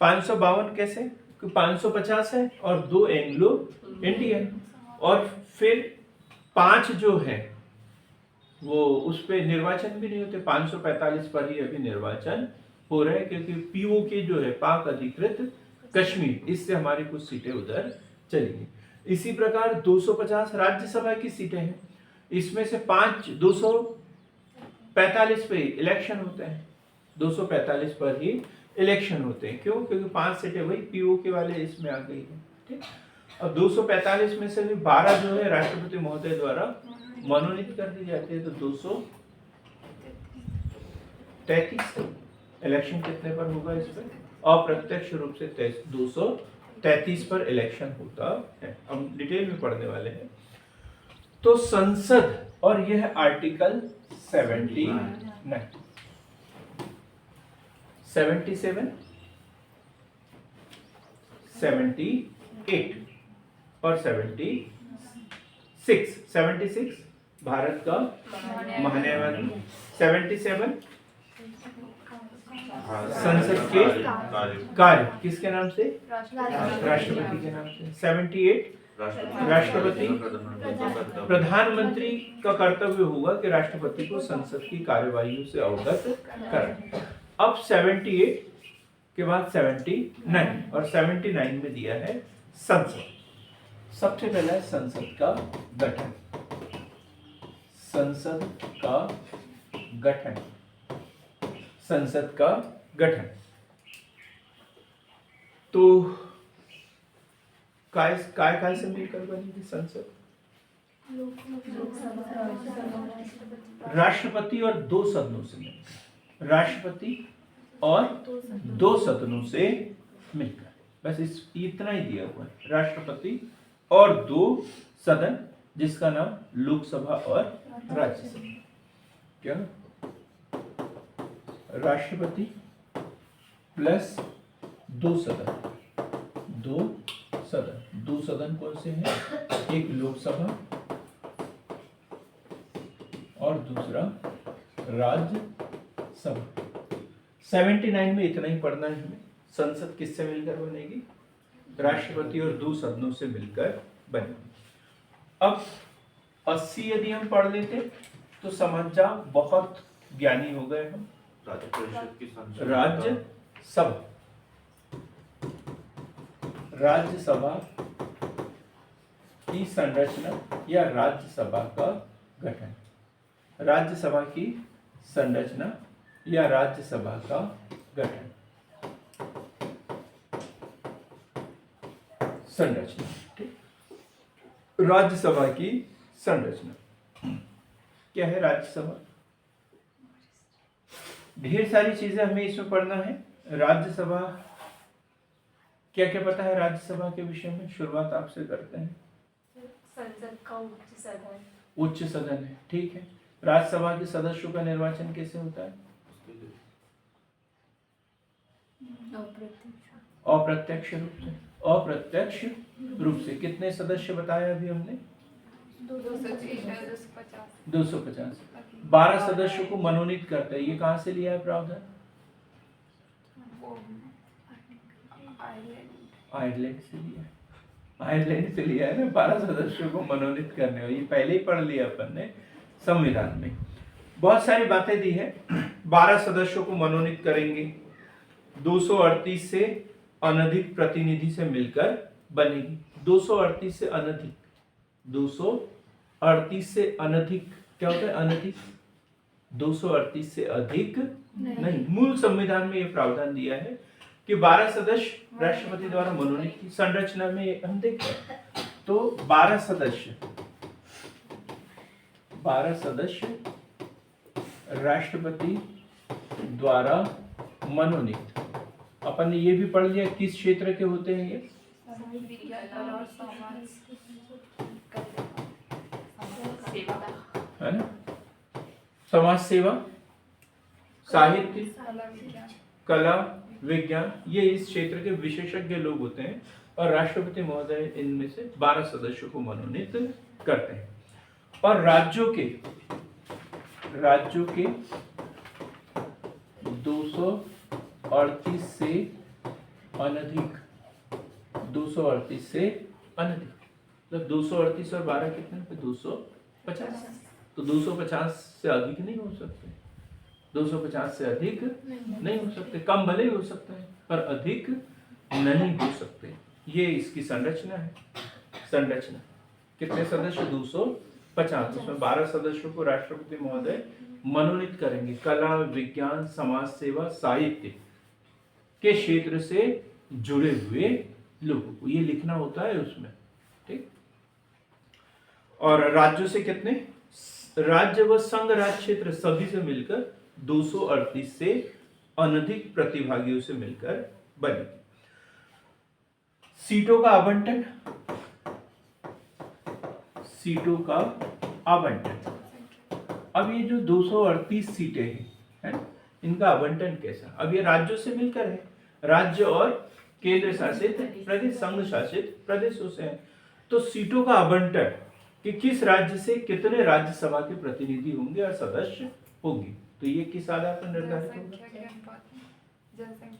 552 कैसे? 550 है और 2 एंग्लो इंडियन। और फिर 5 जो है वो उस पे निर्वाचन भी नहीं होते। 545 पर ही अभी निर्वाचन हो रहा है, क्योंकि पीओके जो है पाक अधिकृत कश्मीर, इससे हमारी कुछ सीटें उधर चली गई। इसी प्रकार 250 राज्यसभा की सीटें हैं। इसमें से 245 पे इलेक्शन होते हैं। 245 पर ही इलेक्शन होते हैं। क्यों? क्योंकि 5 सीटें वही पीओके वाले इसमें आ गई है। ठीक। अब 245 में से भी 12 जो है राष्ट्रपति महोदय द्वारा मनोनीत कर दी जाती है। तो 233 इलेक्शन कितने पर होगा? इस पर अप्रत्यक्ष रूप से 233 पर इलेक्शन होता है। हम डिटेल में पढ़ने वाले हैं। तो संसद, और यह है आर्टिकल 79, 77, 78 और 76 भारत का महान्यायवादी। 77 संसद के कार्य किसके नाम से? राष्ट्रपति के नाम से। 78 राष्ट्रपति। प्रधानमंत्री का कर्तव्य होगा कि राष्ट्रपति को संसद की कार्यवाही से अवगत करें। अब 78 के बाद 79 और 79 में दिया है संसद। सबसे पहला है संसद का गठन। संसद का गठन। संसद का गठन तो काय से मिलकर बनेगी संसद? राष्ट्रपति और 2 सदनों से मिलकर। राष्ट्रपति और 2 सदनों से मिलकर। बस इतना ही दिया हुआ है। राष्ट्रपति और 2 सदन, जिसका नाम लोकसभा और राज्यसभा। क्या? राष्ट्रपति प्लस 2 सदन। 2 सदन कौन से हैं? एक लोकसभा और दूसरा राज्यसभा। 79 में इतना ही पढ़ना है हमें। संसद किससे मिलकर बनेगी? राष्ट्रपति और 2 सदनों से मिलकर बनेगी। अब 80 यदि हम पढ़ लेते तो समझ जाओ, बहुत ज्ञानी हो गए हम। राज्यसभा की संरचना या राज्यसभा का गठन। राज्यसभा की संरचना या राज्यसभा का गठन। संरचना। ठीक। राज्यसभा की संरचना क्या है? राज्यसभा ढेर सारी चीजें हमें इसमें पढ़ना है। राज्यसभा क्या क्या पता है राज्यसभा के विषय में? शुरुआत आपसे करते हैं। संसद का उच्च सदन। उच्च सदन है, ठीक है। राज्यसभा के सदस्यों का निर्वाचन कैसे होता है? उसके लिए अप्रत्यक्ष रूप से। अप्रत्यक्ष रूप से कितने सदस्य बताया अभी हमने? 250। 12 सदस्यों को मनोनीत करते हैं। ये कहाँ से लिया है प्रावधान? आयरलैंड से लिया है। आयरलैंड से लिया है ना, 12 सदस्यों को मनोनीत करने। ये पहले ही पढ़ लिया अपन ने संविधान में। बहुत सारी बातें दी है। 12 सदस्यों को मनोनीत करेंगे, 238 से अनधिक प्रतिनिधि से मिलकर बनेगी। 238 से अनधिक, 238 से अनधिक क्या होता है? अनधिक। 238 से अधिक नहीं। मूल संविधान में यह प्रावधान दिया है कि 12 सदस्य राष्ट्रपति द्वारा मनोनीत की। संरचना में हम देखते हैं तो 12 सदस्य राष्ट्रपति द्वारा मनोनीत। अपन ने ये भी पढ़ लिया किस क्षेत्र के होते हैं ये? है ना? समाज सेवा, साहित्य, कला, विज्ञान, ये इस क्षेत्र के विशेषज्ञ लोग होते हैं। और राष्ट्रपति महोदय इनमें से 12 सदस्यों को मनोनीत करते हैं। और राज्यों के 238 से अनधिक, 238 से अनधिक मतलब 238 और 12 कितने? 250। तो 250 से अधिक नहीं हो सकते, 250 से अधिक नहीं हो सकते। कम भले ही हो सकता है पर अधिक नहीं हो सकते। ये इसकी संरचना है। संरचना कितने सदस्य? 250। उसमें 12 सदस्यों को राष्ट्रपति महोदय मनोनीत करेंगे। कला, विज्ञान, समाज सेवा, साहित्य के क्षेत्र से जुड़े हुए लोगों को ये लिखना होता है उसमें, ठीक। और राज्यों से कितने? राज्य व संघ राज्य क्षेत्र सभी से मिलकर 238 से अनधिक प्रतिभागियों से मिलकर बनेगी। सीटों का आवंटन, सीटों का आवंटन। अब ये जो 238 सीटें हैं, इनका आवंटन कैसा? अब ये राज्यों से मिलकर है। राज्य और केंद्र शासित प्रदेश, संघ शासित प्रदेशों से है। तो सीटों का आवंटन कि किस राज्य से कितने राज्यसभा के प्रतिनिधि होंगे और सदस्य होंगे, तो ये किस आधार पर निर्धारित होगा?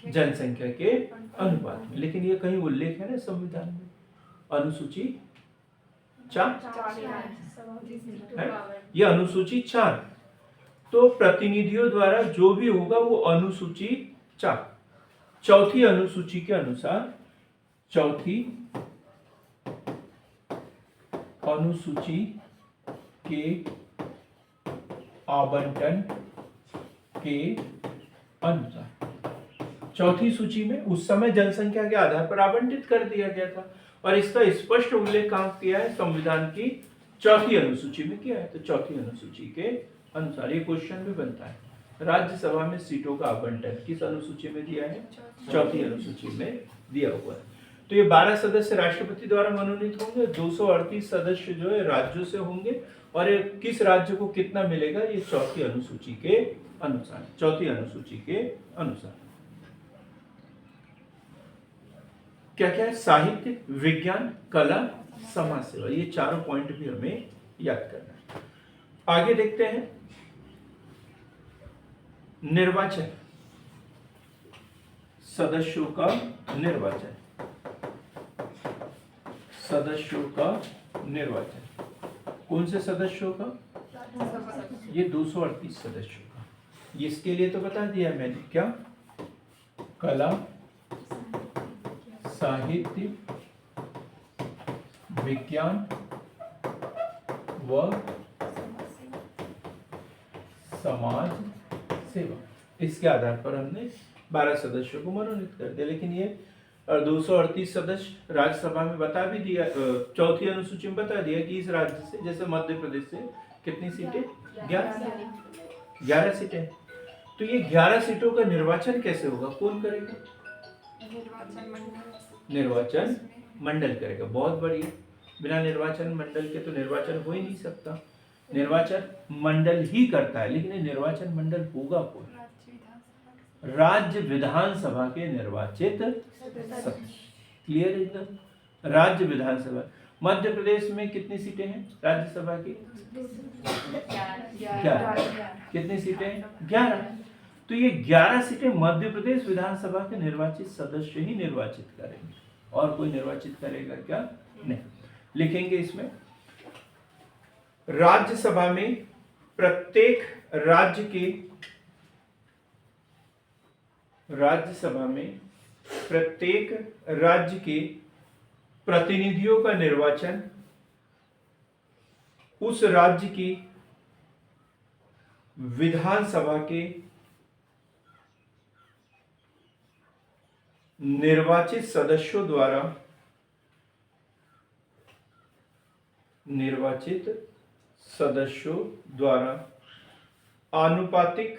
जनसंख्या के अनुपात में। लेकिन ये कहीं उल्लेख है ना संविधान में? अनुसूची 4 है, ये अनुसूची 4। तो प्रतिनिधियों द्वारा जो भी होगा वो अनुसूची 4, चौथी अनुसूची के अनुसार, चौथी अनुसूची के आवंटन के अनुसार, चौथी सूची में उस समय जनसंख्या के आधार पर आवंटित कर दिया गया था। और इसका स्पष्ट उल्लेख कहां किया है? संविधान की चौथी अनुसूची में किया है। तो चौथी अनुसूची के अनुसार ये क्वेश्चन भी बनता है। राज्यसभा में सीटों का आवंटन किस अनुसूची में दिया है? चौथी अनुसूची में दिया हुआ है। तो ये 12 सदस्य राष्ट्रपति द्वारा मनोनीत होंगे, 238 सदस्य जो है राज्यों से होंगे। और ये किस राज्य को कितना मिलेगा? ये चौथी अनुसूची के अनुसार, चौथी अनुसूची के अनुसार। क्या क्या है? साहित्य, विज्ञान, कला, समाज सेवा, ये चारों पॉइंट भी हमें याद करना है। आगे देखते हैं निर्वाचन, सदस्यों का निर्वाचन, सदस्यों का निर्वाचन। कौन से सदस्यों का? ये 238 सदस्यों का। इसके लिए तो बता दिया मैंने, क्या? कला, साहित्य, विज्ञान व समाज सेवा, इसके आधार पर हमने 12 सदस्यों को मनोनीत कर दिया। लेकिन ये 238 सदस्य राज्यसभा में बता भी दिया, चौथी अनुसूची में बता दिया कि इस राज्य से, जैसे मध्य प्रदेश से कितनी सीटें? 11 सीटें। निर्वाचन मंडल करेगा। बहुत बढ़िया, बिना निर्वाचन मंडल के तो निर्वाचन हो ही नहीं सकता। निर्वाचन मंडल ही करता है, लेकिन ये निर्वाचन मंडल होगा कौन? राज्य विधानसभा के निर्वाचित सदस्य। क्लियर है एकदम? राज्य विधानसभा। मध्य प्रदेश में कितनी सीटें हैं राज्यसभा की? 11। कितनी सीटें हैं? 11। तो ये 11 सीटें मध्य प्रदेश विधानसभा के निर्वाचित सदस्य ही निर्वाचित करेंगे, और कोई निर्वाचित करेगा क्या? नहीं। लिखेंगे इसमें, राज्यसभा में प्रत्येक राज्य के, राज्यसभा में प्रत्येक राज्य के प्रतिनिधियों का निर्वाचन उस राज्य की विधानसभा के निर्वाचित सदस्यों द्वारा आनुपातिक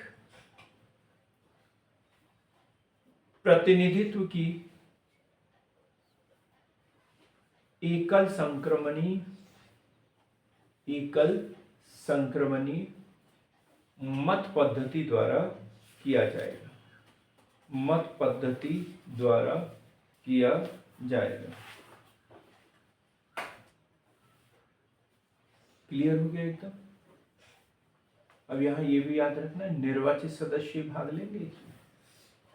प्रतिनिधित्व की एकल संक्रमणी मत पद्धति द्वारा किया जाएगा। मत पद्धति द्वारा किया जाएगा। क्लियर हो गया एकदम? अब यहां ये भी याद रखना, निर्वाचित सदस्य भाग लेंगे इसमें,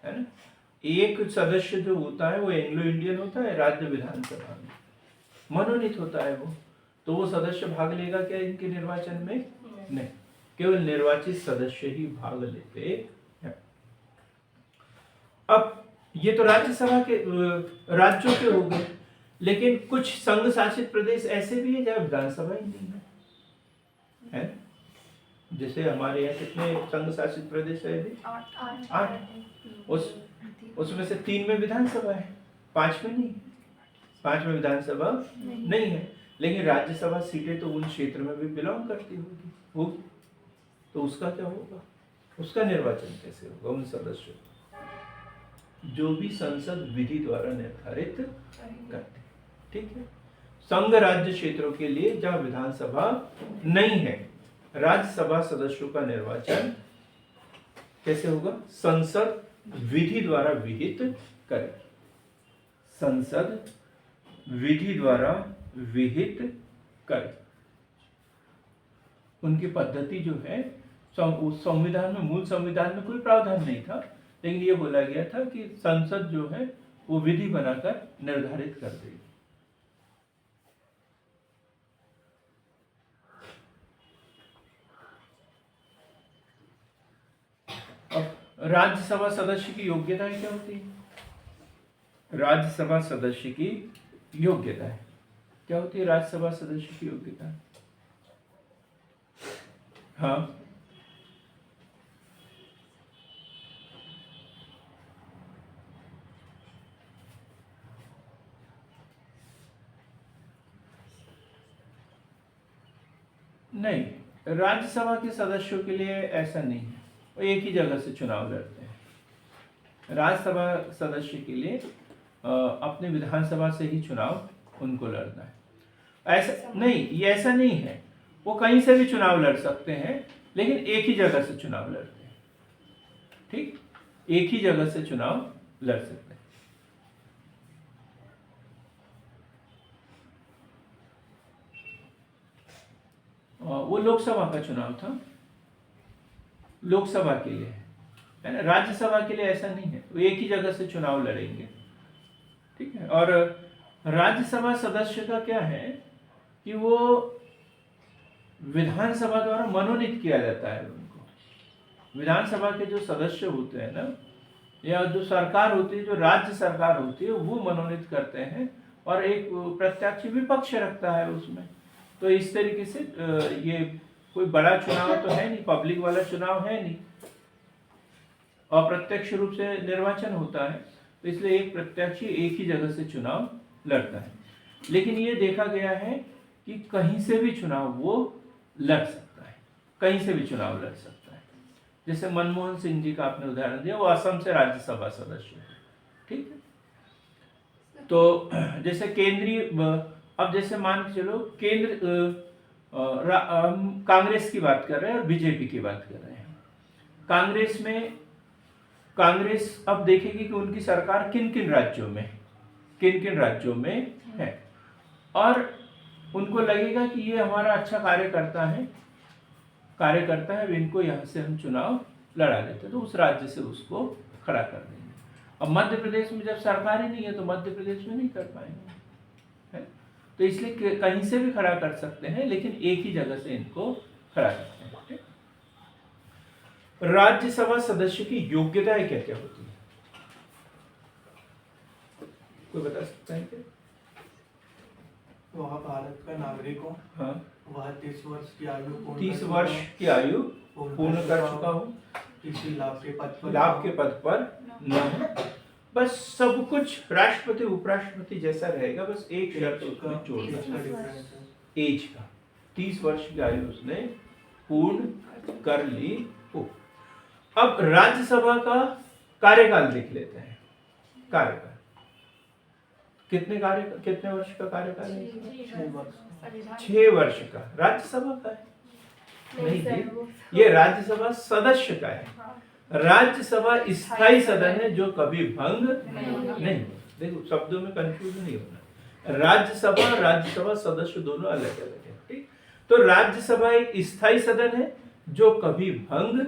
है ना? एक सदस्य जो होता है वो एंग्लो इंडियन होता है, राज्य विधानसभा में मनोनीत होता है वो, तो वो सदस्य भाग लेगा क्या इनके निर्वाचन में? नहीं, केवल निर्वाचित सदस्य ही भाग लेते हैं। अब ये तो राज्यसभा के राज्यों के हो गए, लेकिन कुछ संघ शासित प्रदेश ऐसे भी है जहाँ विधानसभा ही नहीं है। जैसे हमारे यहाँ कितने संघ शासित प्रदेश है अभी? 8। उसमें से 3 में विधानसभा है, 5 में नहीं। 5 में विधानसभा नहीं है, लेकिन राज्यसभा सीटें तो उन क्षेत्र में भी बिलोंग करती होगी, तो उसका क्या होगा? उसका निर्वाचन कैसे होगा? उन सदस्यों जो भी संसद विधि द्वारा निर्धारित करते हैं। ठीक है? संघ राज्य क्षेत्रों के लिए जहां विधानसभा नहीं है, राज्यसभा सदस्यों का निर्वाचन कैसे होगा? संसद विधि द्वारा विहित करें। संसद विधि द्वारा विहित करें। उनकी पद्धति जो है, संविधान में, मूल संविधान में कोई प्रावधान नहीं था, लेकिन ये बोला गया था कि संसद जो है वो विधि बनाकर निर्धारित कर देगी। अब राज्यसभा सदस्य की योग्यता क्या होती है? राज्यसभा सदस्य की योग्यता है क्या होती है? राज्यसभा सदस्य की योग्यता, हाँ, नहीं, राज्यसभा के सदस्यों के लिए ऐसा नहीं है, वो एक ही जगह से चुनाव लड़ते हैं। राज्यसभा सदस्य के लिए अपने विधानसभा से ही चुनाव उनको लड़ना है। ऐसा नहीं, ये ऐसा नहीं है, वो कहीं से भी चुनाव लड़ सकते हैं, लेकिन एक ही जगह से चुनाव लड़ते हैं। ठीक, एक ही जगह से चुनाव लड़ सकते हैं। वो लोकसभा का चुनाव था, लोकसभा के लिए है ना। राज्यसभा के लिए ऐसा नहीं है, वो एक ही जगह से चुनाव लड़ेंगे। ठीक है। और राज्यसभा सदस्य का क्या है कि वो विधानसभा द्वारा मनोनीत किया जाता है। उनको विधानसभा के जो सदस्य होते हैं ना, या जो सरकार होती है, जो राज्य सरकार होती है, वो मनोनीत करते हैं और एक प्रत्याशी विपक्ष रखता है उसमें। तो इस तरीके से ये कोई बड़ा चुनाव तो है नहीं, पब्लिक वाला चुनाव है नहीं, अप्रत्यक्ष रूप से निर्वाचन होता है, तो इसलिए एक प्रत्याशी एक ही जगह से चुनाव लड़ता है। लेकिन ये देखा गया है कि कहीं से भी चुनाव वो लड़ सकता है, कहीं से भी चुनाव लड़ सकता है। जैसे मनमोहन सिंह जी का आपने उदाहरण दिया, वो असम से राज्यसभा सदस्य है। ठीक है। तो जैसे केंद्रीय, अब जैसे मान के चलो केंद्र हम कांग्रेस की बात कर रहे हैं और बीजेपी की बात कर रहे हैं। कांग्रेस अब देखेगी कि उनकी सरकार किन किन राज्यों में है, और उनको लगेगा कि ये हमारा अच्छा कार्य करता है, इनको यहाँ से हम चुनाव लड़ा देते, तो उस राज्य से उसको खड़ा कर देंगे। अब मध्य प्रदेश में जब सरकार ही नहीं है तो मध्य प्रदेश में नहीं कर पाएंगे, है? तो इसलिए कहीं से भी खड़ा कर सकते हैं, लेकिन एक ही जगह से इनको खड़ा करते हैं। ठीक? राज्यसभा सदस्य की योग्यताएं क्या क्या होती है, कोई बता सकता है क्या? वह भारत का नागरिक हो, हाँ, वह 30 वर्ष की आयु 30 वर्ष की आयु पूर्ण कर चुका हो, किसी लाभ के पद पर न हो, बस सब कुछ राष्ट्रपति उपराष्ट्रपति जैसा रहेगा, बस एक शर्त उसमें जोड़ना, एज का 30 वर्ष की आयु उसने पूर्ण कर ली हो। अब राज्यसभा का कार्यकाल देख लेते हैं। कार्यकाल कितने वर्ष का कार्यकाल है? 6 वर्ष का। राज्यसभा का है नहीं जी, ये राज्यसभा सदस्य का है। राज्यसभा स्थायी सदन है जो कभी भंग नहीं। देखो शब्दों में कंफ्यूजन नहीं होना। राज्यसभा सदस्य दोनों अलग अलग है। ठीक, तो राज्यसभा एक स्थायी सदन है जो कभी भंग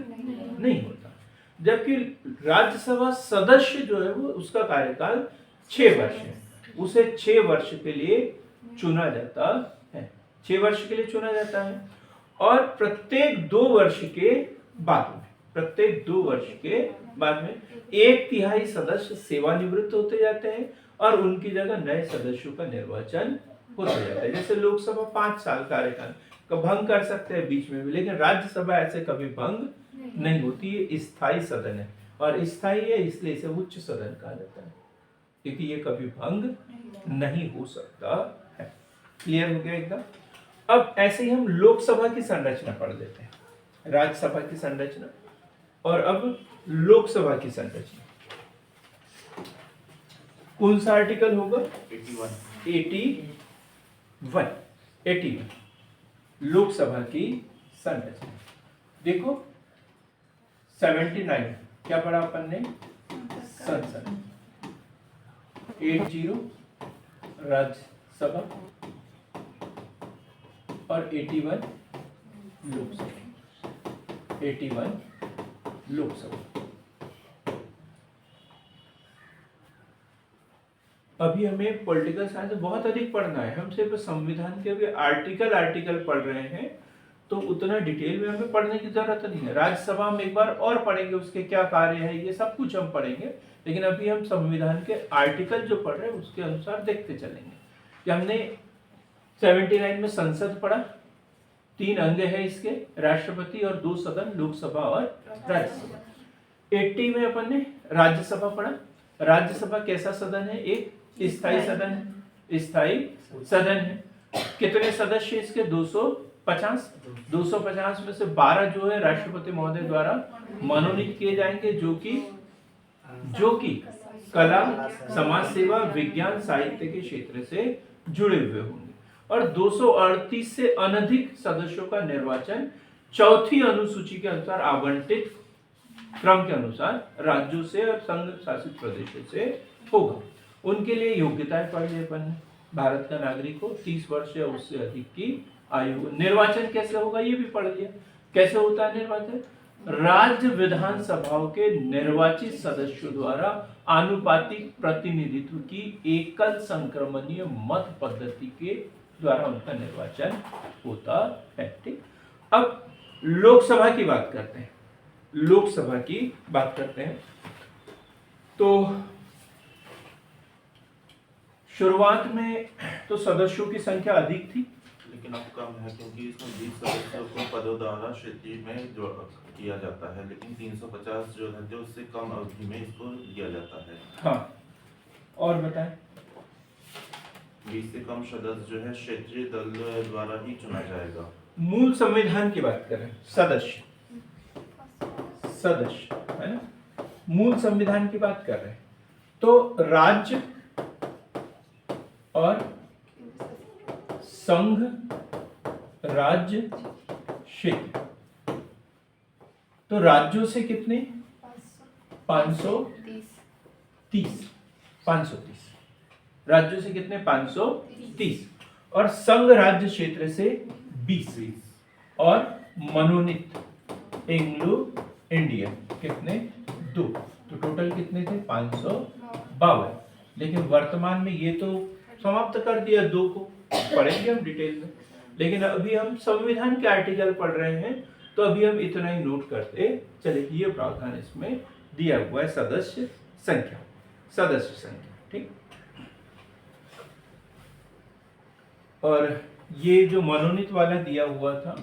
नहीं होता, जबकि राज्यसभा सदस्य जो है वो उसका कार्यकाल 6 वर्ष है। उसे 6 वर्ष के लिए चुना जाता है, 6 वर्ष के लिए चुना जाता है, और प्रत्येक 2 वर्ष के बाद में 1/3 सदस्य सेवानिवृत्त होते जाते हैं और उनकी जगह नए सदस्यों का निर्वाचन होता जाता है। जैसे लोकसभा 5 साल कार्यकाल का भंग कर सकते हैं बीच में भी, लेकिन राज्यसभा ऐसे कभी भंग नहीं होती। ये स्थायी सदन है, और स्थायी है इसलिए इसे उच्च सदन कहा जाता है, क्योंकि ये कभी भंग नहीं हो सकता है। क्लियर हो गया एकदम? अब ऐसे ही हम लोकसभा की संरचना पढ़ लेते हैं, राज्यसभा की संरचना और अब लोकसभा की संरचना। कौन सा आर्टिकल होगा? 81 लोकसभा की संरचना। देखो 79 क्या पढ़ा अपन ने? संसद। 80 राज्यसभा और 81 लोकसभा। अभी हमें पॉलिटिकल साइंस बहुत अधिक पढ़ना है, हम सिर्फ संविधान के भी आर्टिकल पढ़ रहे हैं, तो उतना डिटेल में हमें पढ़ने की जरूरत नहीं है। राज्यसभा हम एक बार और पढ़ेंगे, उसके क्या कार्य है ये सब कुछ हम पढ़ेंगे, लेकिन अभी हम संविधान के आर्टिकल जो पढ़ रहे हैं उसके अनुसार देखते चलेंगे। कि हमने 79 में संसद पढ़ा, 3 अंग है इसके, राष्ट्रपति और 2 सदन, लोकसभा और राज्यसभा। 80 में अपन ने राज्यसभा पढ़ा। राज्यसभा कैसा सदन है? एक स्थायी सदन है। कितने सदस्य इसके? 250 में से 12 जो है राष्ट्रपति महोदय द्वारा मनोनीत किए जाएंगे, जो कि कला, समाज सेवा, विज्ञान, साहित्य के क्षेत्र से जुड़े हुए होंगे, और 238 से अनधिक सदस्यों का निर्वाचन चौथी अनुसूची के अनुसार आवंटित क्रम के अनुसार राज्यों से और संघ शासित प्रदेशों से होगा। उनके लिए योग्यताएं पढ़ ली अपन ने। भारत का नागरिक हो, 30 वर्ष या उससे अधिक की आयु। निर्वाचन कैसे होगा ये भी पढ़ लिया। कैसे होता है निर्वाचन? राज्य विधानसभाओं के निर्वाचित सदस्यों द्वारा आनुपातिक प्रतिनिधित्व की एकल संक्रमणीय मत पद्धति के द्वारा उनका निर्वाचन होता है। ठीक, अब लोकसभा की बात करते हैं। तो शुरुआत में तो सदस्यों की संख्या अधिक थी, लेकिन अब कम है, क्योंकि इसमें 20 सदस्यों को पदों द्वारा क्षेत्रीय में जो किया जाता है, लेकिन 350 जो है जो उससे कम अवधि में इसको लिया जाता है। हाँ, और बताएं। 20 से कम सदस्य जो है क्षेत्रीय दल द्वारा ही चुना जाएगा। मूल संविधान की बात करें, सदस्य है ना, मूल संविधान की बात कर रहे हैं, तो राज्य और संघ राज्य क्षेत्र। तो राज्यों से कितने? 530। 530 राज्यों से कितने? 530। और संघ राज्य क्षेत्र से 20 और मनोनीत एंग्लो इंडियन कितने? 2। तो टोटल कितने थे? 552। लेकिन वर्तमान में ये तो समाप्त कर दिया 2 को, पढ़ेंगे हम डिटेल में। लेकिन अभी हम संविधान के आर्टिकल पढ़ रहे हैं, तो अभी हम इतना ही नोट करते चले कि ये प्रावधान इसमें दिया हुआ है, सदस्य संख्या। ठीक। और ये जो मनोनीत वाला दिया हुआ था,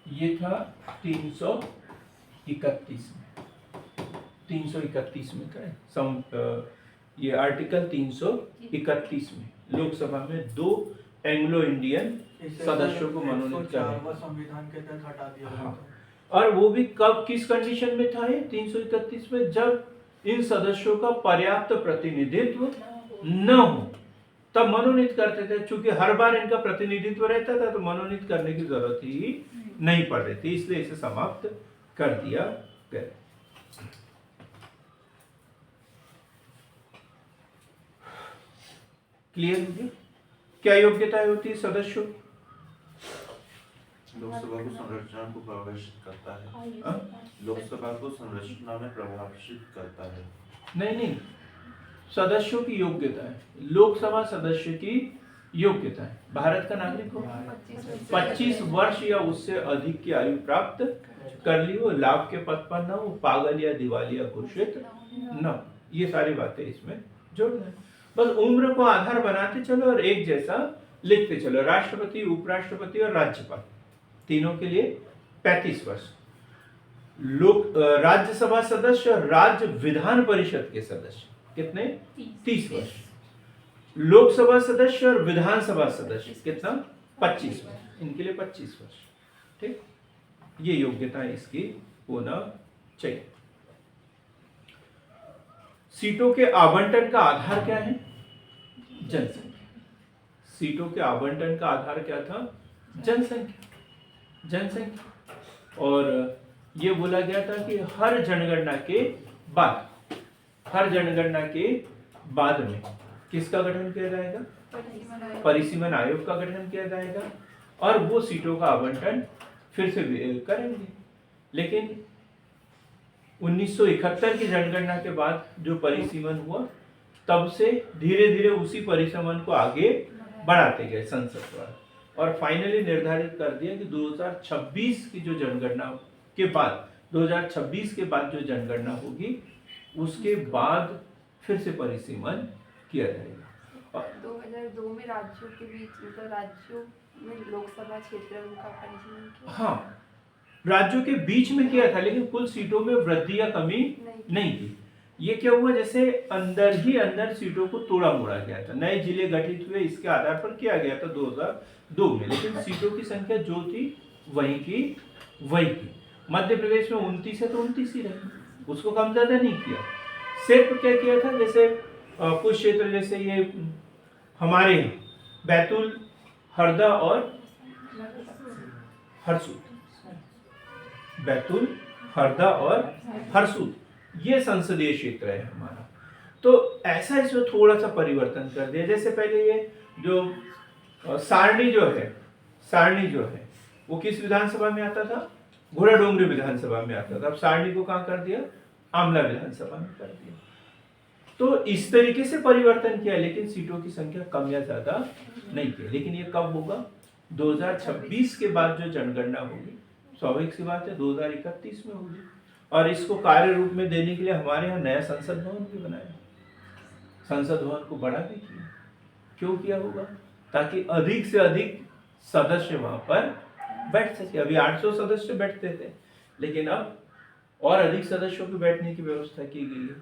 ये था 331 में था ये आर्टिकल 331 में लोकसभा में 2 एंग्लो इंडियन सदस्यों को मनोनीत करने, संविधान के तहत हटा दिया गया हाँ। था। और वो भी कब, किस कंडीशन में था ये 331 में? जब इन सदस्यों का पर्याप्त प्रतिनिधित्व न हो तब मनोनीत करते थे। चूंकि हर बार इनका प्रतिनिधित्व रहता था तो मनोनीत करने की जरूरत ही नहीं पड़ रही थी, इसलिए इसे समाप्त कर दिया गया। क्लियर हो गया? क्या योग्यताएं होती है सदस्यों? लोकसभा को संरचना को प्रभावित करता है। हाँ? लोकसभा को संरचना में प्रभावित करता है। नहीं, सदस्यों की योग्यता है। लोकसभा सदस्य की योग्यता है, भारत का नागरिक हो, 25 वर्ष या उससे अधिक की आयु प्राप्त कर ली हो, लाभ के पद पर न हो, पागल या दिवालिया घोषित न हो। ये सारी बातें इसमें जोड़ना है। बस उम्र को आधार बनाते चलो और एक जैसा लिखते चलो। राष्ट्रपति, उपराष्ट्रपति और राज्यपाल तीनों के लिए 35 वर्ष। राज्यसभा सदस्य और राज्य विधान परिषद के सदस्य कितने? 30 वर्ष। लोकसभा सदस्य और विधानसभा सदस्य कितना? 25 वर्ष। इनके लिए 25 वर्ष। ठीक, ये योग्यता इसकी होना चाहिए। सीटों के आवंटन का आधार क्या है? जनसंख्या। सीटों के आवंटन का आधार क्या था? जनसंख्या। और ये बोला गया था कि हर जनगणना के बाद में किसका गठन किया जाएगा? परिसीमन आयोग का गठन किया जाएगा और वो सीटों का आवंटन फिर से करेंगे। लेकिन 1971 की जनगणना के बाद जो परिसीमन हुआ, तब से धीरे धीरे उसी परिसीमन को आगे बढ़ाते गए संसद द्वारा, और फाइनली निर्धारित कर दिया कि 2026 की जो जनगणना के बाद 2026 के बाद जो जनगणना होगी उसके बाद फिर से परिसीमन किया जाएगा। 2002 में राज्यों के बीच, मतलब राज्यों में लोकसभा क्षेत्र का परिसीमन किया। हाँ, राज्यों के बीच में किया था, लेकिन कुल सीटों में वृद्धि या कमी नहीं थी। ये क्या हुआ, जैसे अंदर ही अंदर सीटों को तोड़ा मोड़ा गया था, नए जिले गठित हुए, इसके आधार पर किया गया था 2002 में, लेकिन सीटों की संख्या जो थी वही की वही थी। मध्य प्रदेश में 29 है तो 29 ही रही, उसको कम ज्यादा नहीं किया। सिर्फ क्या किया था, जैसे कुछ क्षेत्र जैसे ये हमारे बैतूल, हरदा और हरसूद, बैतूल, हरदा और हरसूद ये संसदीय क्षेत्र है हमारा। तो ऐसा इसमें थोड़ा सा परिवर्तन कर दिया। जैसे पहले ये जो सारणी जो है वो किस विधानसभा में आता था? घोड़ाडोंगरी विधानसभा में आता था। अब सारणी को कहाँ कर दिया? आमला विधानसभा में कर दिया। तो इस तरीके से परिवर्तन किया, लेकिन सीटों की संख्या कम या ज्यादा नहीं की। लेकिन ये कब होगा? 2026 के बाद जो जनगणना होगी, स्वाभाविक सी बात है 2031 में होगी। और इसको कार्य रूप में देने के लिए हमारे यहाँ नया संसद भवन भी बनाया, संसद भवन को बड़ा भी किया। क्यों किया होगा? ताकि अधिक से अधिक सदस्य वहां पर बैठ सके। अभी 800 सदस्य बैठते थे, लेकिन अब और अधिक सदस्यों के बैठने की व्यवस्था की गई है।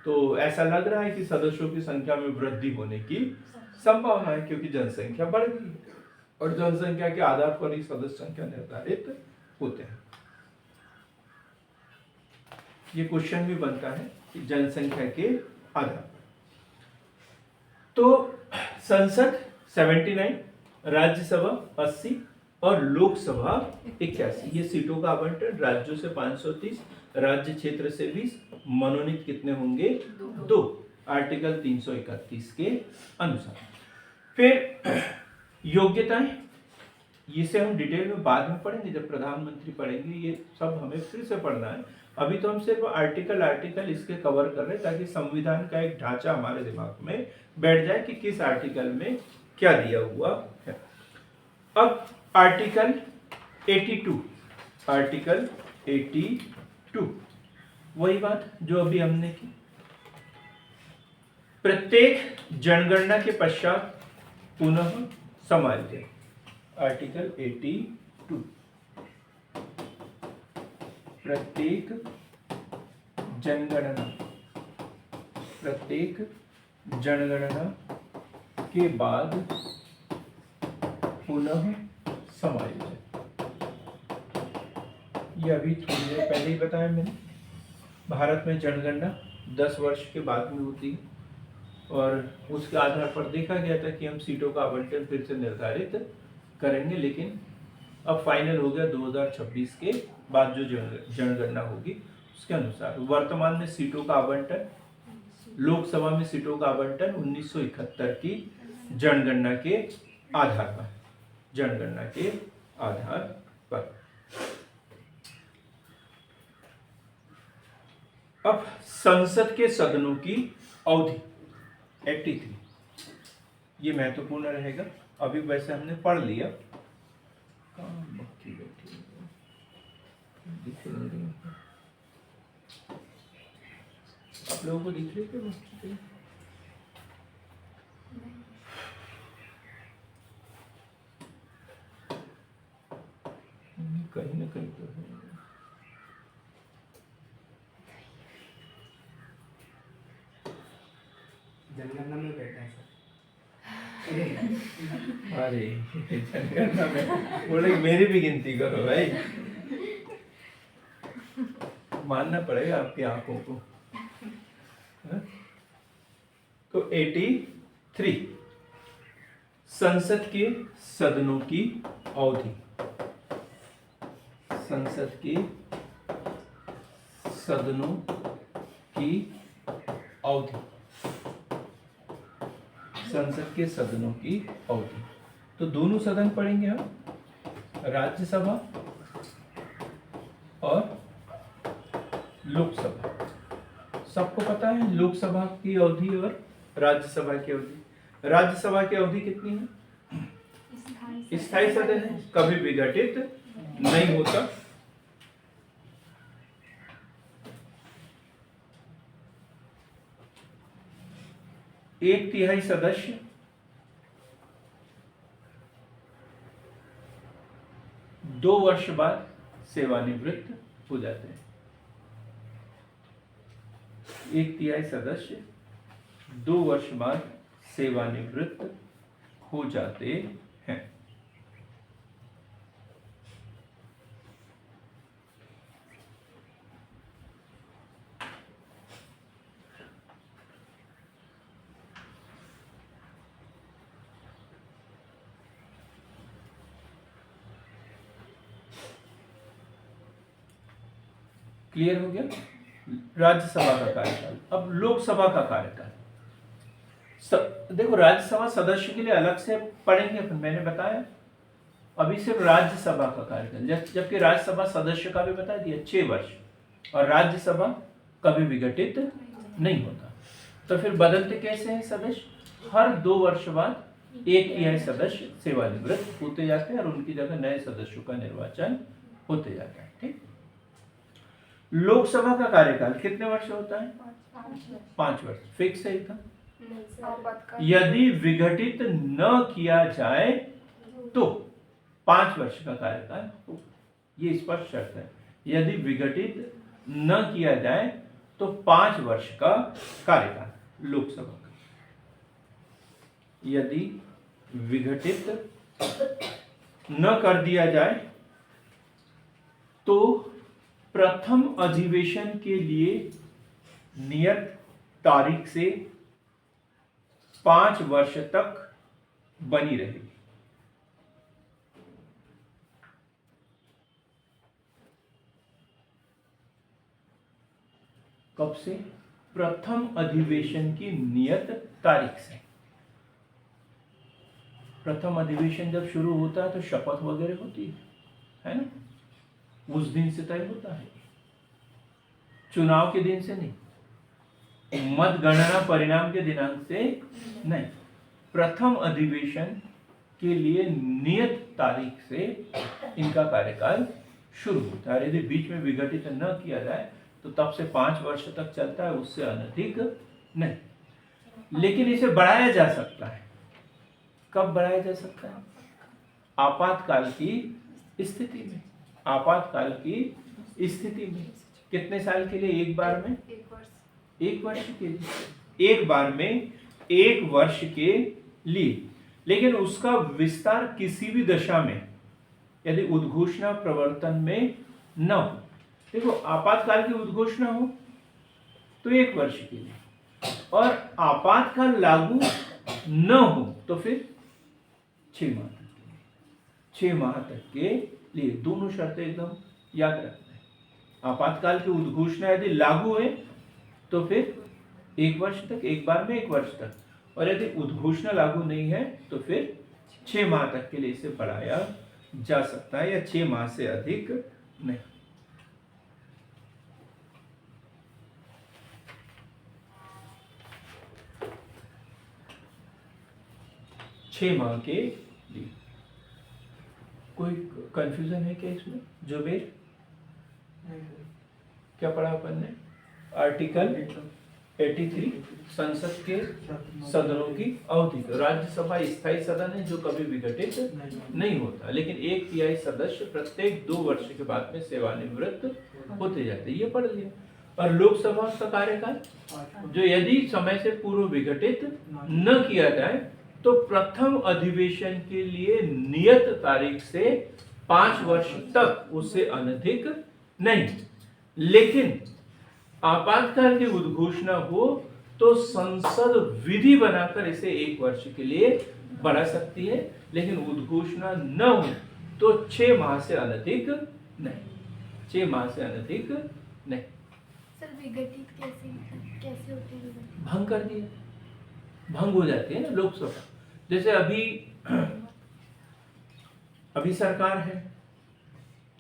तो ऐसा लग रहा है कि सदस्यों की संख्या में वृद्धि होने की संभावना है, क्योंकि जनसंख्या बढ़ गई है और जनसंख्या के आधार पर ही सदस्य संख्या निर्धारित होते हैं। ये क्वेश्चन भी बनता है कि जनसंख्या के आधार पर। तो संसद 79, राज्यसभा 80 और लोकसभा 81। ये सीटों का आवंटन राज्यों से 530, राज्य क्षेत्र से 20, मनोनीत कितने होंगे? 2, आर्टिकल 331 के अनुसार। फिर योग्यताएं, इसे हम डिटेल में बाद में पढ़ेंगे, जब प्रधानमंत्री पढ़ेंगे, ये सब हमें फिर से पढ़ना है। अभी तो हम सिर्फ आर्टिकल इसके कवर कर रहे हैं ताकि संविधान का एक ढांचा हमारे दिमाग में बैठ जाए कि किस आर्टिकल में क्या दिया हुआ है। अब आर्टिकल 82, वही बात जो अभी हमने की। प्रत्येक जनगणना के पश्चात पुनः समायोजन, आर्टिकल 82, प्रत्येक जनगणना के बाद पुनः समायोजन। ये अभी थोड़ी देर पहले ही बताया मैंने। भारत में जनगणना 10 वर्ष के बाद में होती है और उसके आधार पर देखा गया था कि हम सीटों का आवंटन फिर से निर्धारित करेंगे, लेकिन अब फाइनल हो गया 2026 के बाद जो जनगणना होगी उसके अनुसार। वर्तमान में सीटों का आवंटन, लोकसभा में सीटों का आवंटन 1971 की जनगणना के आधार पर। अब संसद के सदनों की अवधि 83, ये महत्वपूर्ण रहेगा। अभी वैसे हमने पढ़ लिया। आप लोगों को दिख रही है? कहीं ना कहीं तो है। जनगणना में बैठा है सर। अरे जनगणना में बोले मेरी भी गिनती करो भाई, मानना पड़ेगा आपकी आंखों को। तो 83, संसद के सदनों की अवधि, संसद के सदनों की अवधि, संसद के सदनों की अवधि। तो दोनों सदन पढ़ेंगे हम, राज्यसभा और लोकसभा। सबको पता है लोकसभा की अवधि और राज्यसभा की अवधि। राज्यसभा की अवधि कितनी है? स्थायी सदन है, कभी विघटित नहीं होता। एक तिहाई सदस्य दो वर्ष बाद सेवानिवृत्त हो जाते हैं। एक तिहाई सदस्य 2 वर्ष बाद सेवानिवृत्त हो जाते हैं। क्लियर हो गया राज्यसभा का कार्यकाल। अब लोकसभा का कार्यकाल, देखो राज्यसभा सदस्य के लिए अलग से पढ़ेंगे अपन, मैंने बताया। अभी सिर्फ राज्यसभा का कार्यकाल, जबकि राज्यसभा सदस्य का भी बता दिया 6 वर्ष, और राज्यसभा कभी विघटित नहीं होता। तो फिर बदलते कैसे हैं सदस्य? हर 2 वर्ष बाद एक तिहाई सदस्य सेवानिवृत्त होते जाते हैं और उनकी जगह नए सदस्यों का निर्वाचन होते जाता है। ठीक। लोकसभा का कार्यकाल कितने वर्ष होता है? 5 वर्ष। फिक्स है एकदम। यदि विघटित न किया जाए तो 5 वर्ष का कार्यकाल हो, ये स्पष्ट शर्त है। यदि विघटित न किया जाए तो 5 वर्ष का कार्यकाल लोकसभा का। यदि विघटित न कर दिया जाए तो प्रथम अधिवेशन के लिए नियत तारीख से 5 वर्ष तक बनी रहेगी। कब से? प्रथम अधिवेशन की नियत तारीख से। प्रथम अधिवेशन जब शुरू होता है तो शपथ वगैरह होती है ना, उस दिन से तय होता है, चुनाव के दिन से नहीं, मतगणना परिणाम के दिनांक से नहीं। प्रथम अधिवेशन के लिए नियत तारीख से इनका कार्यकाल शुरू होता है। यदि बीच में विघटित न किया जाए तो तब से 5 वर्ष तक चलता है, उससे अधिक नहीं। लेकिन इसे बढ़ाया जा सकता है। कब बढ़ाया जा सकता है? आपातकाल की स्थिति में। आपातकाल की स्थिति में कितने साल के लिए? एक बार में 1 वर्ष के लिए, एक बार में 1 वर्ष के लिए। लेकिन उसका विस्तार किसी भी दशा में यदि उद्घोषणा प्रवर्तन में न हो, देखो आपातकाल की उद्घोषणा हो तो 1 वर्ष के लिए, और आपातकाल लागू न हो तो फिर 6 माह तक के लिए। 6 माह तक के लिए दोनों शर्तें एकदम याद रखना है। आपातकाल की उद्घोषणा यदि लागू है तो फिर 1 वर्ष तक, एक बार में 1 वर्ष तक, और यदि उद्घोषणा लागू नहीं है तो फिर 6 माह तक के लिए इसे बढ़ाया जा सकता है, या 6 माह से अधिक नहीं। छह माह के लिए। कोई कंफ्यूजन है क्या इसमें? जुबेर, क्या पढ़ा अपन ने? आर्टिकल 83 संसद के सदनों की अवधि। राज्यसभा स्थायी सदन है जो कभी विघटित नहीं होता, लेकिन 1/3 सदस्य प्रत्येक 2 वर्ष के बाद में सेवानिवृत्त होते जाते हैं, ये पढ़ लिया। और लोकसभा का कार्यकाल जो यदि समय से पूर्व विघटित न किया जाए तो प्रथम अधिवेशन के लिए नियत तारीख से 5 वर्ष तक, उससे अनधिक नहीं। लेकिन आपातकाल की उद्घोषणा हो तो संसद विधि बनाकर इसे 1 वर्ष के लिए बढ़ा सकती है, लेकिन उद्घोषणा न हो तो 6 माह से अनधिक नहीं। 6 माह से अनधिक नहीं। सर विघटित कैसे होती है? भंग कर दिया, भंग हो जाती है ना लोकसभा। जैसे अभी सरकार है,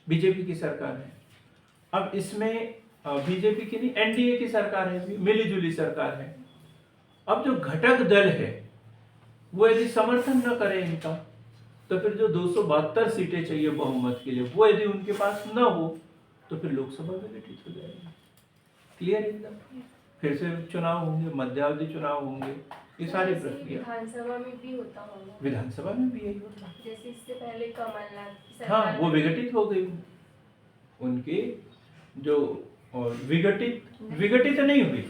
बीजेपी की सरकार है। अब इसमें बीजेपी की नहीं, एनडीए की सरकार है, मिली जुली सरकार है। अब जो घटक दल है वो यदि समर्थन न करे इनका, तो फिर जो 272 सीटें चाहिए बहुमत के लिए, वो यदि उनके पास न हो तो फिर लोकसभा विघटित हो जाएगी। क्लियर एकदम। फिर से चुनाव होंगे, मध्यावधि चुनाव होंगे, ये सारी प्रक्रिया। विधानसभा में भी होता होगा। विधानसभा में भी यही होता है। जैसे इससे पहले कमलनाथ की सरकार हाँ, वो विघटित हो गई। उनकी जो विघटित नहीं हुई,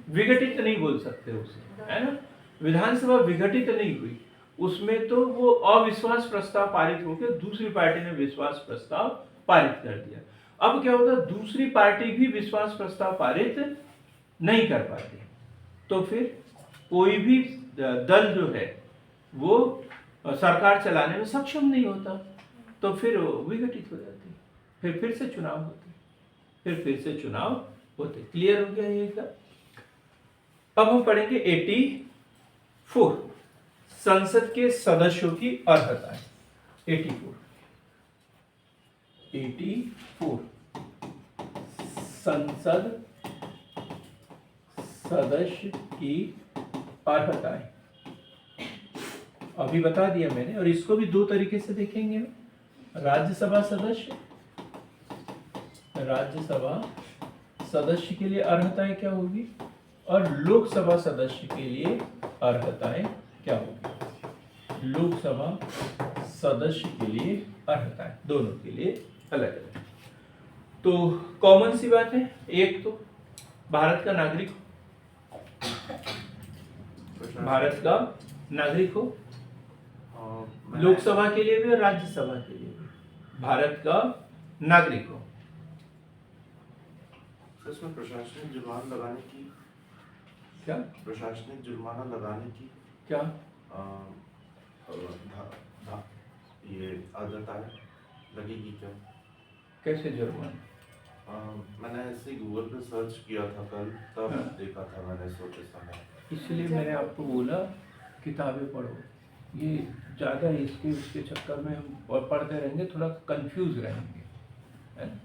विघटित नहीं बोल सकते उसे, है ना। विधानसभा विघटित नहीं हुई, उसमें तो वो अविश्वास प्रस्ताव पारित होकर दूसरी पार्टी ने विश्वास प्रस्ताव पारित कर दिया। अब क्या होता है, दूसरी पार्टी भी विश्वास प्रस्ताव पारित नहीं कर पाती, तो फिर कोई भी दल जो है वो सरकार चलाने में सक्षम नहीं होता, तो फिर विघटित हो जाती है। फिर से चुनाव होते, फिर से चुनाव होते। क्लियर हो गया ये एकदम। अब हम पढ़ेंगे 84 संसद के सदस्यों की अर्हता है। 84 संसद सदस्य की अर्हता है। अभी बता दिया मैंने, और इसको भी 2 तरीके से देखेंगे। राज्यसभा सदस्य, राज्यसभा सदस्य के लिए अर्हताएं क्या होगी, और लोकसभा सदस्य के लिए अर्हताएं क्या होगी। लोकसभा सदस्य के लिए अर्हताएं दोनों के लिए अलग अलग। तो कॉमन सी बात है, एक तो भारत का नागरिक, भारत का नागरिक हो, लोकसभा के लिए भी और राज्यसभा के लिए भी भारत का नागरिक हो। इसमें प्रशासनिक जुर्माना लगाने की, क्या प्रशासनिक जुर्माना लगाने की क्या ये आ जाता है, लगेगी क्या? कैसे जुर्माना? मैंने ऐसे ही गूगल पे सर्च किया था कल, तब हाँ। देखा था मैंने सोते समय। इसलिए मैंने आपको बोला किताबें पढ़ो। ये ज़्यादा इसके उसके चक्कर में हम पढ़ते रहेंगे, थोड़ा कंफ्यूज रहेंगे, है ना?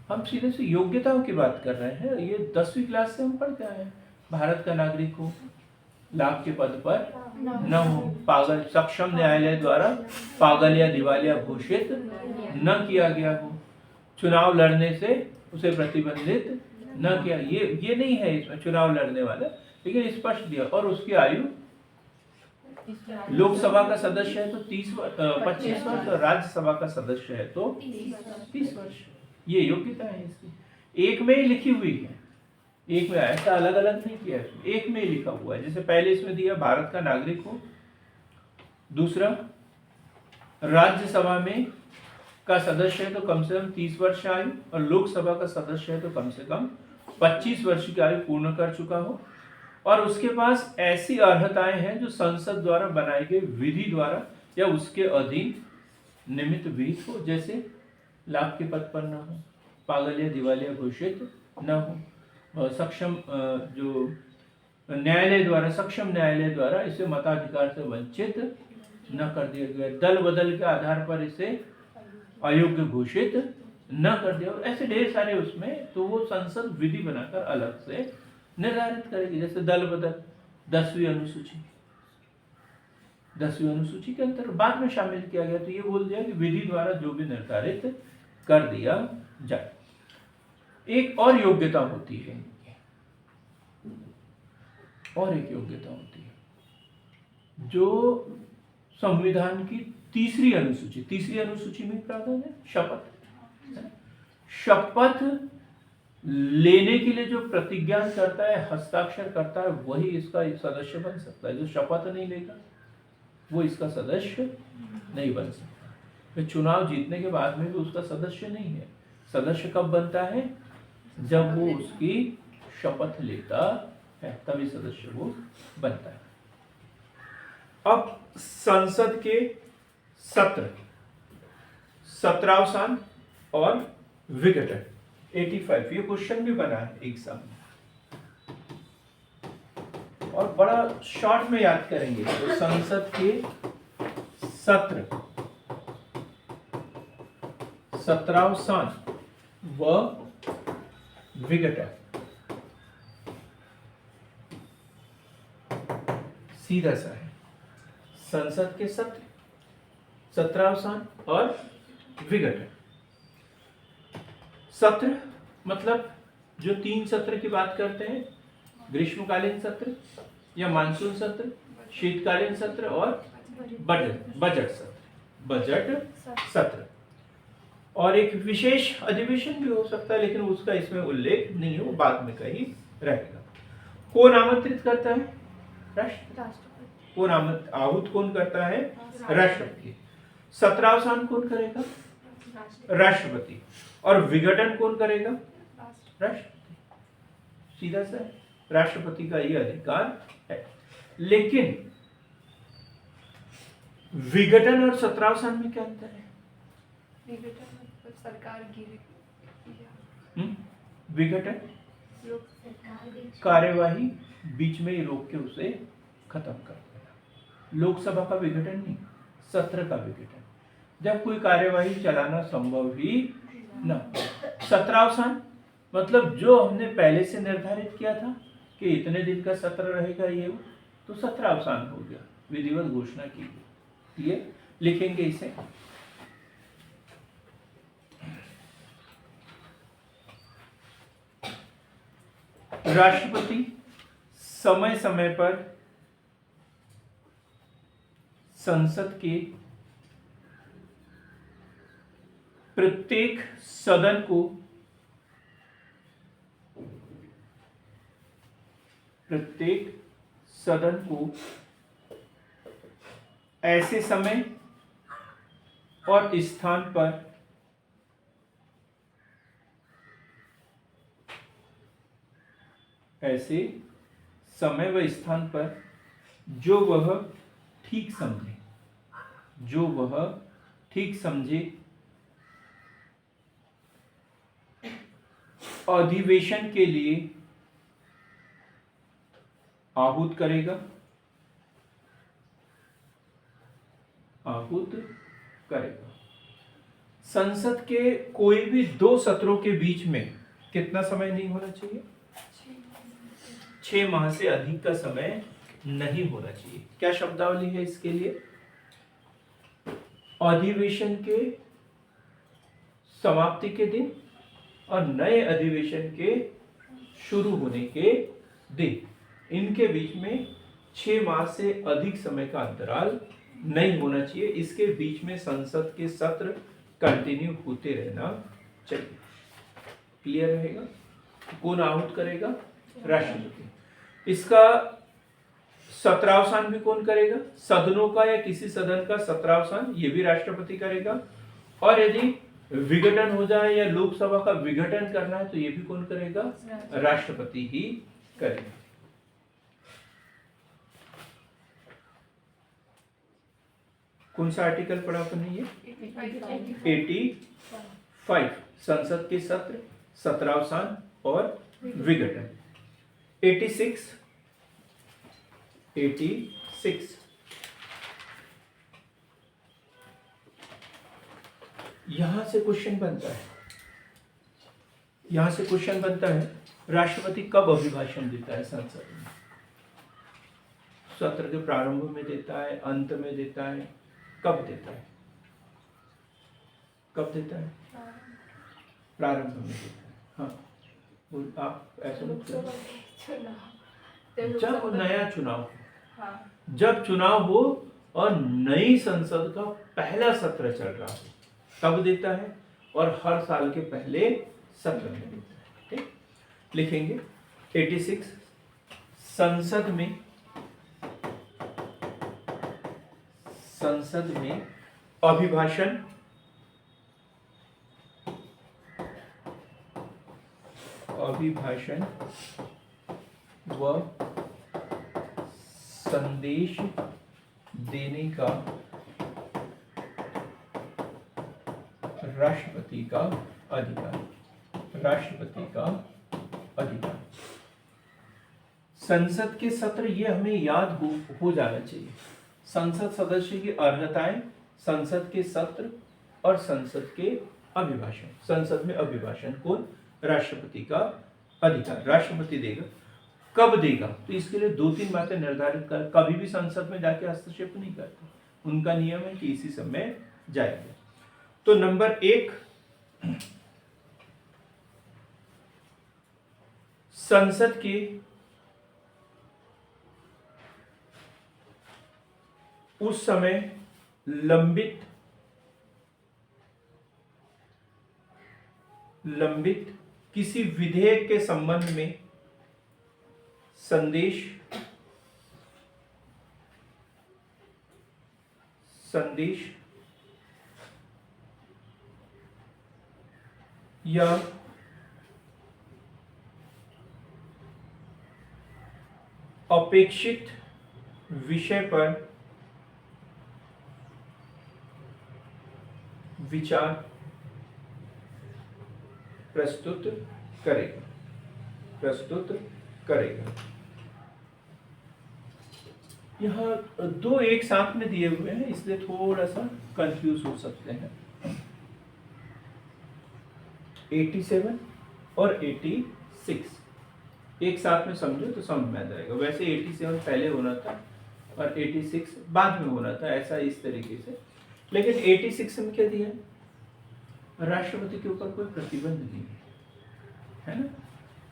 हम सीधे से योग्यताओं की बात कर रहे हैं। ये 10वीं क्लास से हम पढ़ते आए हैं। भारत का नागरिक हो, लाभ के पद पर न हो, पागल सक्षम न्यायालय द्वारा पागल या दिवालिया घोषित न किया गया हो, चुनाव लड़ने से उसे प्रतिबंधित न किया। ये नहीं है इसमें चुनाव लड़ने वाला, लेकिन स्पष्ट दिया। और उसकी आयु लोकसभा का सदस्य है तो 25 वर्ष, और राज्यसभा का सदस्य है तो 30 वर्ष। ये योग्यता है इसकी। एक में ही लिखी हुई है, एक में ऐसा अलग अलग नहीं किया है, एक में ही लिखा हुआ है। जैसे पहले इसमें दिया भारत का नागरिक हो, दूसरा राज्यसभा में का सदस्य है तो कम से कम 30 वर्ष आयु, और लोकसभा का सदस्य है तो कम से कम 25 वर्ष की आयु पूर्ण कर चुका हो, और उसके पास ऐसी अर्हताएं हैं जो संसद द्वारा बनाई गई विधि द्वारा या उसके अधीन निमित्त विहित हो, जैसे लाभ के पद पर न हो, पागल या दिवालिया घोषित न हो, सक्षम जो न्यायालय द्वारा, सक्षम न्यायालय द्वारा इसे मताधिकार से वंचित न कर दिया गया, दल बदल के आधार पर इसे अयोग्य घोषित न कर दिया। ऐसे ढेर सारे उसमें, तो वो संसद विधि बनाकर अलग से निर्धारित करेगी। जैसे दल बदल 10वीं अनुसूची, 10वीं अनुसूची के अंतर्गत बाद में शामिल किया गया, तो ये बोल दिया कि विधि द्वारा जो भी निर्धारित कर दिया जाए। एक और योग्यता होती है, और एक योग्यता होती है जो संविधान की तीसरी अनुसूची में प्रावधान है, शपथ। शपथ लेने के लिए जो प्रतिज्ञा करता है, हस्ताक्षर करता है, वही इसका सदस्य बन सकता है। जो शपथ नहीं लेगा वो इसका सदस्य नहीं बन सकता। फिर चुनाव जीतने के बाद में भी उसका सदस्य नहीं है। सदस्य कब बनता है? जब वो उसकी शपथ लेता है, तभी सदस्य वो बनता है। अब संसद के सत्र, सत्रावसान और विघटन 85, ये क्वेश्चन भी बना है एग्जाम में, और बड़ा शॉर्ट में याद करेंगे। तो संसद के सत्र, सत्रावसान व विघटन, सीधा सा है। संसद के सत्र, सत्रावसान और विघटन। सत्र मतलब जो 3 सत्र की बात करते हैं, ग्रीष्मकालीन सत्र या मानसून सत्र, शीतकालीन सत्र और बजट सत्र। और एक विशेष अधिवेशन भी हो सकता है, लेकिन उसका इसमें उल्लेख नहीं है, वो बाद में कहीं रहेगा। कौन आमंत्रित करता है? राष्ट्रपति। कौन आहूत कौन करता है? राष्ट्रपति। सत्रावसान कौन करेगा? राष्ट्रपति। और विघटन कौन करेगा? राष्ट्रपति। सीधा सा है, राष्ट्रपति का ये अधिकार है। लेकिन विघटन और सत्रावसान में क्या अंतर है? विघटन मतलब सरकार गिर, विघटन कार्यवाही बीच में ही रोक के उसे खत्म कर देना। लोकसभा का विघटन नहीं, सत्र का विघटन, जब कोई कार्यवाही चलाना संभव ही न। सत्रावसान मतलब जो हमने पहले से निर्धारित किया था कि इतने दिन का सत्र रहेगा, ये तो सत्रावसान हो गया, विधिवत घोषणा की गई। ये लिखेंगे इसे। राष्ट्रपति समय समय पर संसद के प्रत्येक सदन को ऐसे समय और स्थान पर जो वह ठीक समझे, जो वह ठीक समझे अधिवेशन के लिए आहूत करेगा, आहूत करेगा। संसद के कोई भी 2 सत्रों के बीच में कितना समय नहीं होना चाहिए? 6 माह से अधिक का समय नहीं होना चाहिए। क्या शब्दावली है इसके लिए? अधिवेशन के समाप्ति के दिन और नए अधिवेशन के शुरू होने के दिन, इनके बीच में 6 माह से अधिक समय का अंतराल नहीं होना चाहिए। इसके बीच में संसद के सत्र कंटिन्यू होते रहना चाहिए। क्लियर रहेगा? कौन आहूत करेगा? राष्ट्रपति। इसका सत्रावसान भी कौन करेगा? सदनों का या किसी सदन का सत्रावसान ये भी राष्ट्रपति करेगा। और यदि विघटन हो जाए या लोकसभा का विघटन करना है तो ये भी कौन करेगा? राष्ट्रपति ही करेगा। कौन सा आर्टिकल पढ़ा अपन ने? ये 85 संसद के सत्र, सत्रावसान और विघटन। 86 यहां से क्वेश्चन बनता है, यहां से क्वेश्चन बनता है राष्ट्रपति कब अभिभाषण देता है संसद में? सत्र के प्रारंभ में देता है, अंत में देता है, कब देता है? कब देता है? प्रारंभ में देता है। हाँ, आप ऐसा मत करो। जब नया चुनाव, जब चुनाव हो और नई संसद का पहला सत्र चल रहा हो तब देता है, और हर साल के पहले सत्र में देता है। ठीक, लिखेंगे 86 संसद में अभिभाषण व संदेश देने का राष्ट्रपति का अधिकार, राष्ट्रपति का अधिकार। संसद के सत्र ये हमें याद हो जाना चाहिए। संसद सदस्य की अर्हताएं, संसद के सत्र और संसद के अभिभाषण। संसद में अभिभाषण कौन? राष्ट्रपति का अधिकार राष्ट्रपति देगा। कब देगा? तो इसके लिए 2-3 बातें निर्धारित कर, कभी भी संसद में जाके हस्तक्षेप नहीं करते, उनका नियम है कि इसी समय जाएंगे। तो नंबर 1, संसद के उस समय लंबित किसी विधेयक के संबंध में संदेश या अपेक्षित विषय पर विचार प्रस्तुत करेगा। यहाँ 2 एक साथ में दिए हुए हैं, इसलिए थोड़ा सा कंफ्यूज हो सकते हैं। 87 और 86 एक साथ में समझो तो समझ में आ जाएगा। वैसे 87 पहले होना था और 86 बाद में होना था, ऐसा इस तरीके से। लेकिन 86 में क्या दिया? राष्ट्रपति के ऊपर कोई प्रतिबंध नहीं है ना?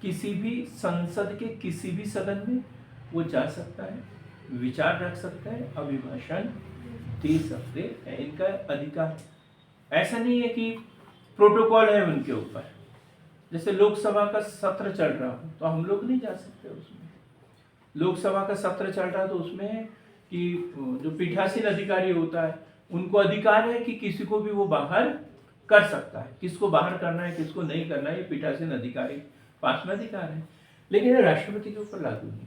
किसी भी संसद के किसी भी सदन में वो जा सकता है, विचार रख सकता है, अभिभाषण दे सकते हैं, इनका अधिकार। ऐसा नहीं है कि प्रोटोकॉल है उनके ऊपर। जैसे लोकसभा का सत्र चल रहा हो तो हम लोग नहीं जा सकते उसमें। लोकसभा का सत्र चल रहा है तो उसमें कि जो पीठासीन अधिकारी होता है उनको अधिकार है कि किसी को भी वो बाहर कर सकता है। किसको बाहर करना है, किसको नहीं करना है, ये पीठासीन अधिकारी पास में अधिकार है। लेकिन राष्ट्रपति के ऊपर लागू नहीं है।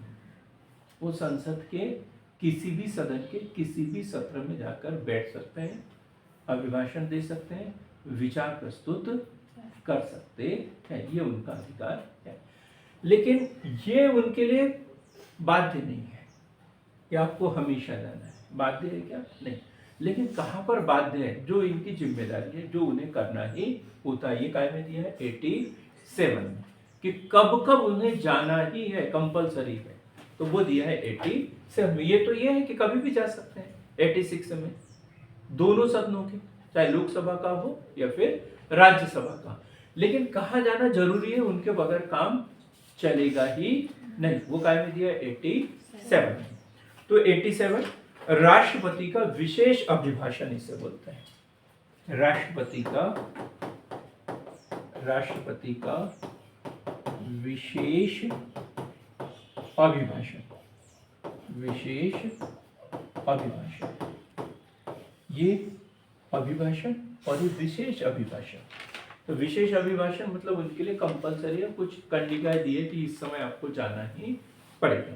वो संसद के किसी भी सदन के किसी भी सत्र में जाकर बैठ सकते हैं, अभिभाषण दे सकते हैं, विचार प्रस्तुत कर सकते हैं, ये उनका अधिकार है। लेकिन ये उनके लिए बाध्य नहीं है कि आपको हमेशा जाना है, बाध्य है क्या? नहीं। लेकिन कहाँ पर बाध्य है? जो इनकी जिम्मेदारी है, जो उन्हें करना ही होता है। ये काय में दिया है 87 में कि कब कब उन्हें जाना ही है, कंपलसरी है, तो वो दिया है 87 में। ये तो ये है कि कभी भी जा सकते हैं 86 में, दोनों सदनों के, चाहे लोकसभा का हो या फिर राज्यसभा का। लेकिन कहाँ जाना जरूरी है, उनके बगैर काम चलेगा ही नहीं, वो काय में दिया है 87 में। तो 87 राष्ट्रपति का विशेष अभिभाषण इसे बोलते हैं। राष्ट्रपति का विशेष अभिभाषण, विशेष अभिभाषण, ये अभिभाषण और ये विशेष अभिभाषण। तो विशेष अभिभाषण मतलब उनके लिए कंपलसरी है, कुछ कंडिकाएं दिए कि इस समय आपको जाना ही पड़ेगा।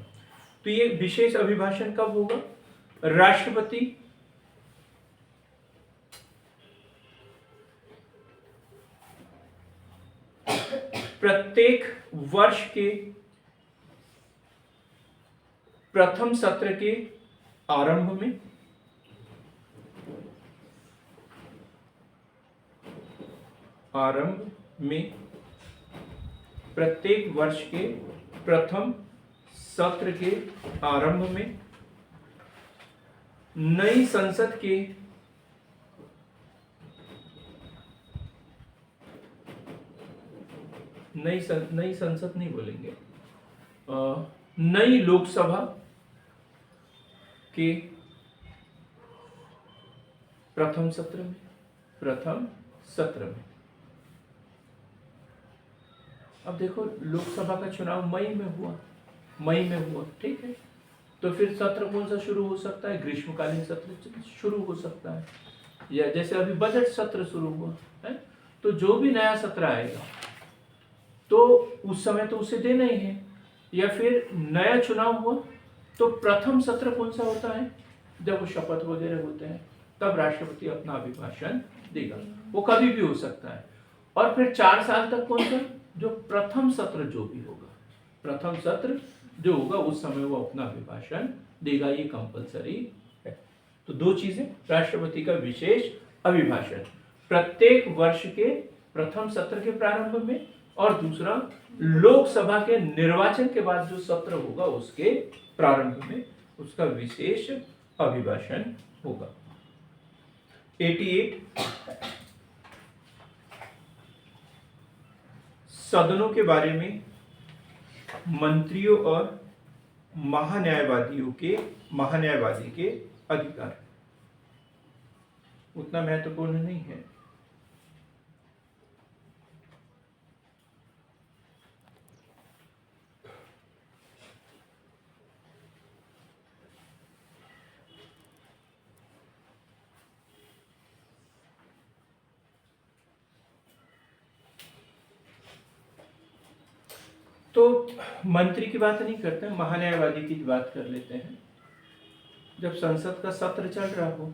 तो ये विशेष अभिभाषण कब होगा? राष्ट्रपति प्रत्येक वर्ष के प्रथम सत्र के आरंभ में प्रत्येक वर्ष के प्रथम सत्र के आरंभ में नई संसद के नई संसद नहीं बोलेंगे, नई लोकसभा के प्रथम सत्र में। अब देखो लोकसभा का चुनाव मई में हुआ, ठीक है। तो फिर सत्र कौन सा शुरू हो सकता है? ग्रीष्मकालीन सत्र शुरू हो सकता है, या जैसे अभी बजट सत्र शुरू हुआ है, तो जो भी नया सत्र आएगा तो उस समय तो उसे देना ही है। या फिर नया चुनाव हुआ तो प्रथम सत्र कौन सा होता है? जब वो शपथ वगैरह होते हैं तब राष्ट्रपति अपना अभिभाषण देगा, वो कभी भी हो सकता है। और फिर 4 साल तक कौन सा? जो प्रथम सत्र जो भी होगा, प्रथम सत्र जो होगा उस समय वो अपना अभिभाषण देगा, ये कंपलसरी है। तो 2 चीजें, राष्ट्रपति का विशेष अभिभाषण प्रत्येक वर्ष के प्रथम सत्र के प्रारंभ में, और दूसरा लोकसभा के निर्वाचन के बाद जो सत्र होगा उसके प्रारंभ में उसका विशेष अभिभाषण होगा। 88 सदनों के बारे में मंत्रियों और महान्यायवादी के अधिकार उतना महत्वपूर्ण नहीं है। तो मंत्री की बात नहीं करते हैं, महान्यायवादी की बात कर लेते हैं। जब संसद का सत्र चल रहा हो,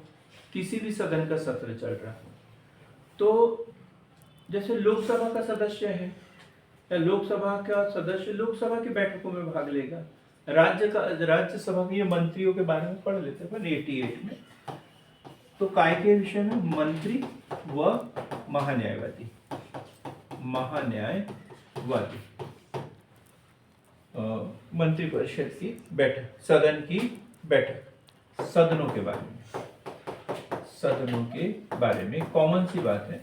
किसी भी सदन का सत्र चल रहा हो, तो जैसे लोकसभा का सदस्य है या लोकसभा का सदस्य लोकसभा की बैठकों में भाग लेगा, राज्यसभा में, ये मंत्रियों के बारे में पढ़ लेते हैं 88 में। तो काय के विषय में? मंत्री व महान्यायवादी, मंत्रिपरिषद की बैठक, सदन की बैठक, सदनों के बारे में कॉमन सी बात है।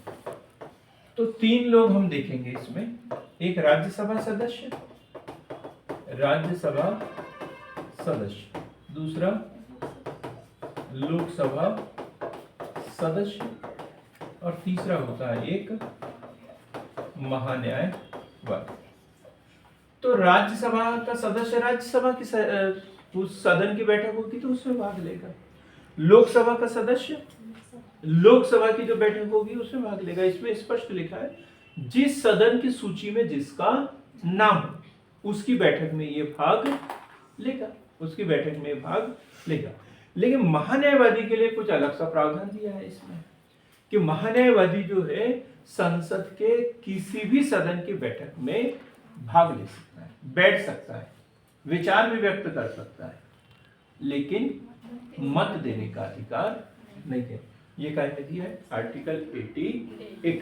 तो 3 लोग हम देखेंगे इसमें, एक राज्यसभा सदस्य, दूसरा लोकसभा सदस्य, और तीसरा होता है एक महान्यायवादी। तो राज्यसभा का सदस्य राज्यसभा की उस सदन की बैठक होगी तो उसमें भाग लेगा। लोकसभा का सदस्य लोकसभा की जो बैठक होगी उसमें भाग लेगा। इसमें स्पष्ट लिखा है, जिस सदन की सूची में जिसका नाम उसकी बैठक में ये भाग लेगा। उसकी बैठक में भाग लेगा। लेकिन महान्यायवादी के लिए कुछ अलग सा प्रावधान दिया है इसमें कि महान्यायवादी जो है संसद के किसी भी सदन की बैठक में भाग ले सकता है, बैठ सकता है, विचार भी व्यक्त कर सकता है, लेकिन मत देने का अधिकार नहीं है। ये क्या दिया है आर्टिकल 88।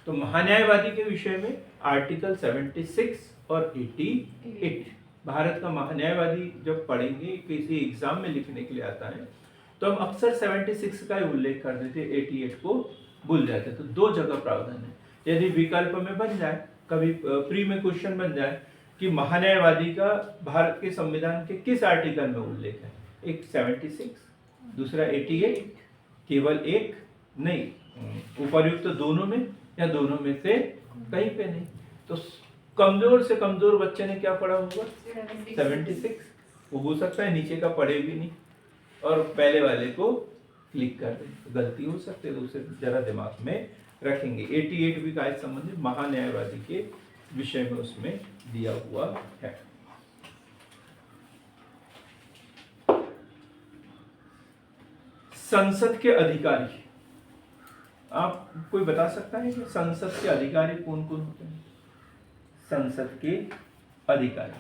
तो महान्यायवादी के विषय में आर्टिकल 76 और 88। भारत का महान्यायवादी जब पढ़ेंगे किसी एग्जाम में लिखने के लिए आता है तो हम अक्सर 76 का ही उल्लेख कर देते, 88 को भूल जाते। तो दो जगह प्रावधान है। यदि विकल्प में बन जाए, कभी प्री में क्वेश्चन बन जाए कि महान्यायवादी का भारत के संविधान के किस आर्टिकल में उल्लेख है, एक 76, दूसरा 88, केवल एक नहीं, उपर्युक्त दोनों में या दोनों में से कहीं पे नहीं। तो कमजोर से कमजोर बच्चे ने क्या पढ़ा होगा 76। वो हो सकता है नीचे का पढ़े भी नहीं और पहले वाले को क्लिक कर दे, गलती हो सकती है, तो उसे जरा दिमाग में रखेंगे। 88 भी कार्य संबंधित महान्यायवादी के विषय में उसमें दिया हुआ है। संसद के अधिकारी, आप कोई बता सकता है कि संसद के अधिकारी कौन कौन होते हैं? संसद के अधिकारी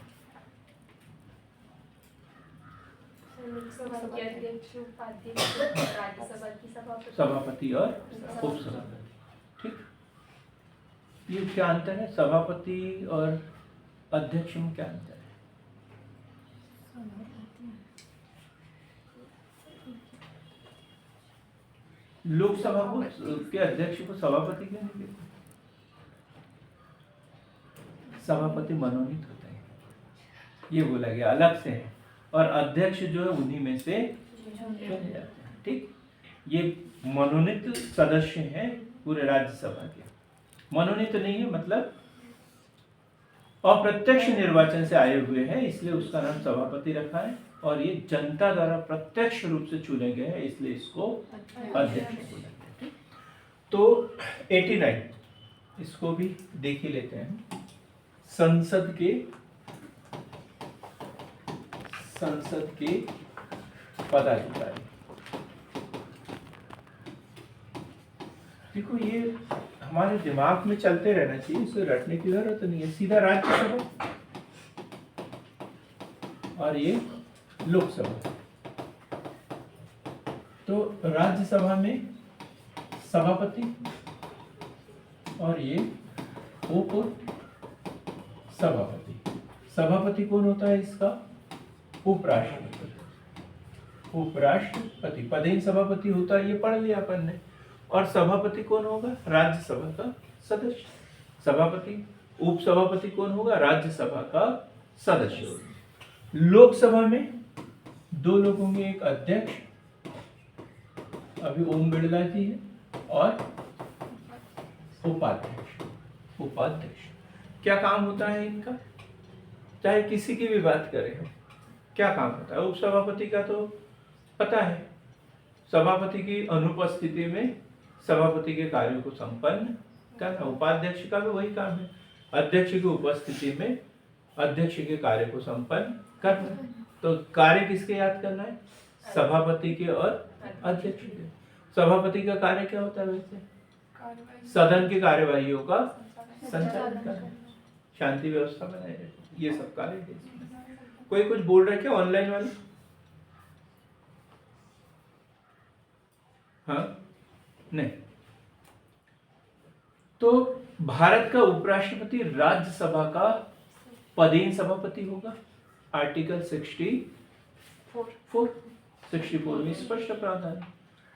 लोकसभा के अध्यक्ष, उपाध्यक्ष, राज्यसभा की सभापति, सभापति और उपसभापति। ठीक, ये क्या अंतर है? सभापति और अध्यक्ष में क्या अंतर है? लोकसभा को के अध्यक्ष को सभापति क्यों नहीं कहते? सभापति मनोनीत होते हैं, ये बोला गया, अलग से है, और अध्यक्ष जो है उन्हीं में से चुने जाते हैं। ठीक, ये मनोनीत सदस्य हैं पूरे राज्यसभा के। मनोनीत नहीं है मतलब अप्रत्यक्ष निर्वाचन से आए हुए हैं, इसलिए उसका नाम सभापति रखा है, और ये जनता द्वारा प्रत्यक्ष रूप से चुने गए हैं, इसलिए इसको अध्यक्ष बोला गया है। तो 89 इसको भी देख ही लेते हैं। संसद के पदाधिकारी, देखो ये हमारे दिमाग में चलते रहना चाहिए, इसे रटने की जरूरत नहीं है। सीधा राज्यसभा और ये लोकसभा। तो राज्यसभा में सभापति और ये उप सभापति। सभापति कौन होता है इसका? उपराष्ट्रपति। उपराष्ट्रपति पदेन सभापति होता है, ये पढ़ लिया अपन ने। और सभापति कौन होगा? राज्यसभा का सदस्य। सभापति, उप सभापति कौन होगा? राज्यसभा का सदस्य होगा। लोकसभा में दो लोग होंगे, एक अध्यक्ष, अभी ओम बिड़ला जी है, और उपाध्यक्ष। उपाध्यक्ष क्या काम होता है इनका? चाहे किसी की भी बात करें हम, क्या काम होता है? उप सभापति का तो पता है, सभापति की अनुपस्थिति में सभापति के कार्यों को संपन्न करना। उपाध्यक्ष का भी वही काम है, अध्यक्ष की उपस्थिति में अध्यक्ष के कार्य को संपन्न करना। तो कार्य किसके याद करना है? सभापति के और अध्यक्ष के। सभापति का कार्य क्या होता है वैसे? सदन की कार्यवाहियों का संचालन करना, शांति व्यवस्था बनाए रखना, ये सब कार्य है इसमें। कोई कुछ बोल रहा है क्या ऑनलाइन वाले? हाँ, नहीं। तो भारत का उपराष्ट्रपति राज्यसभा का पदेन सभापति होगा। आर्टिकल 64 में स्पष्ट प्रावधान है।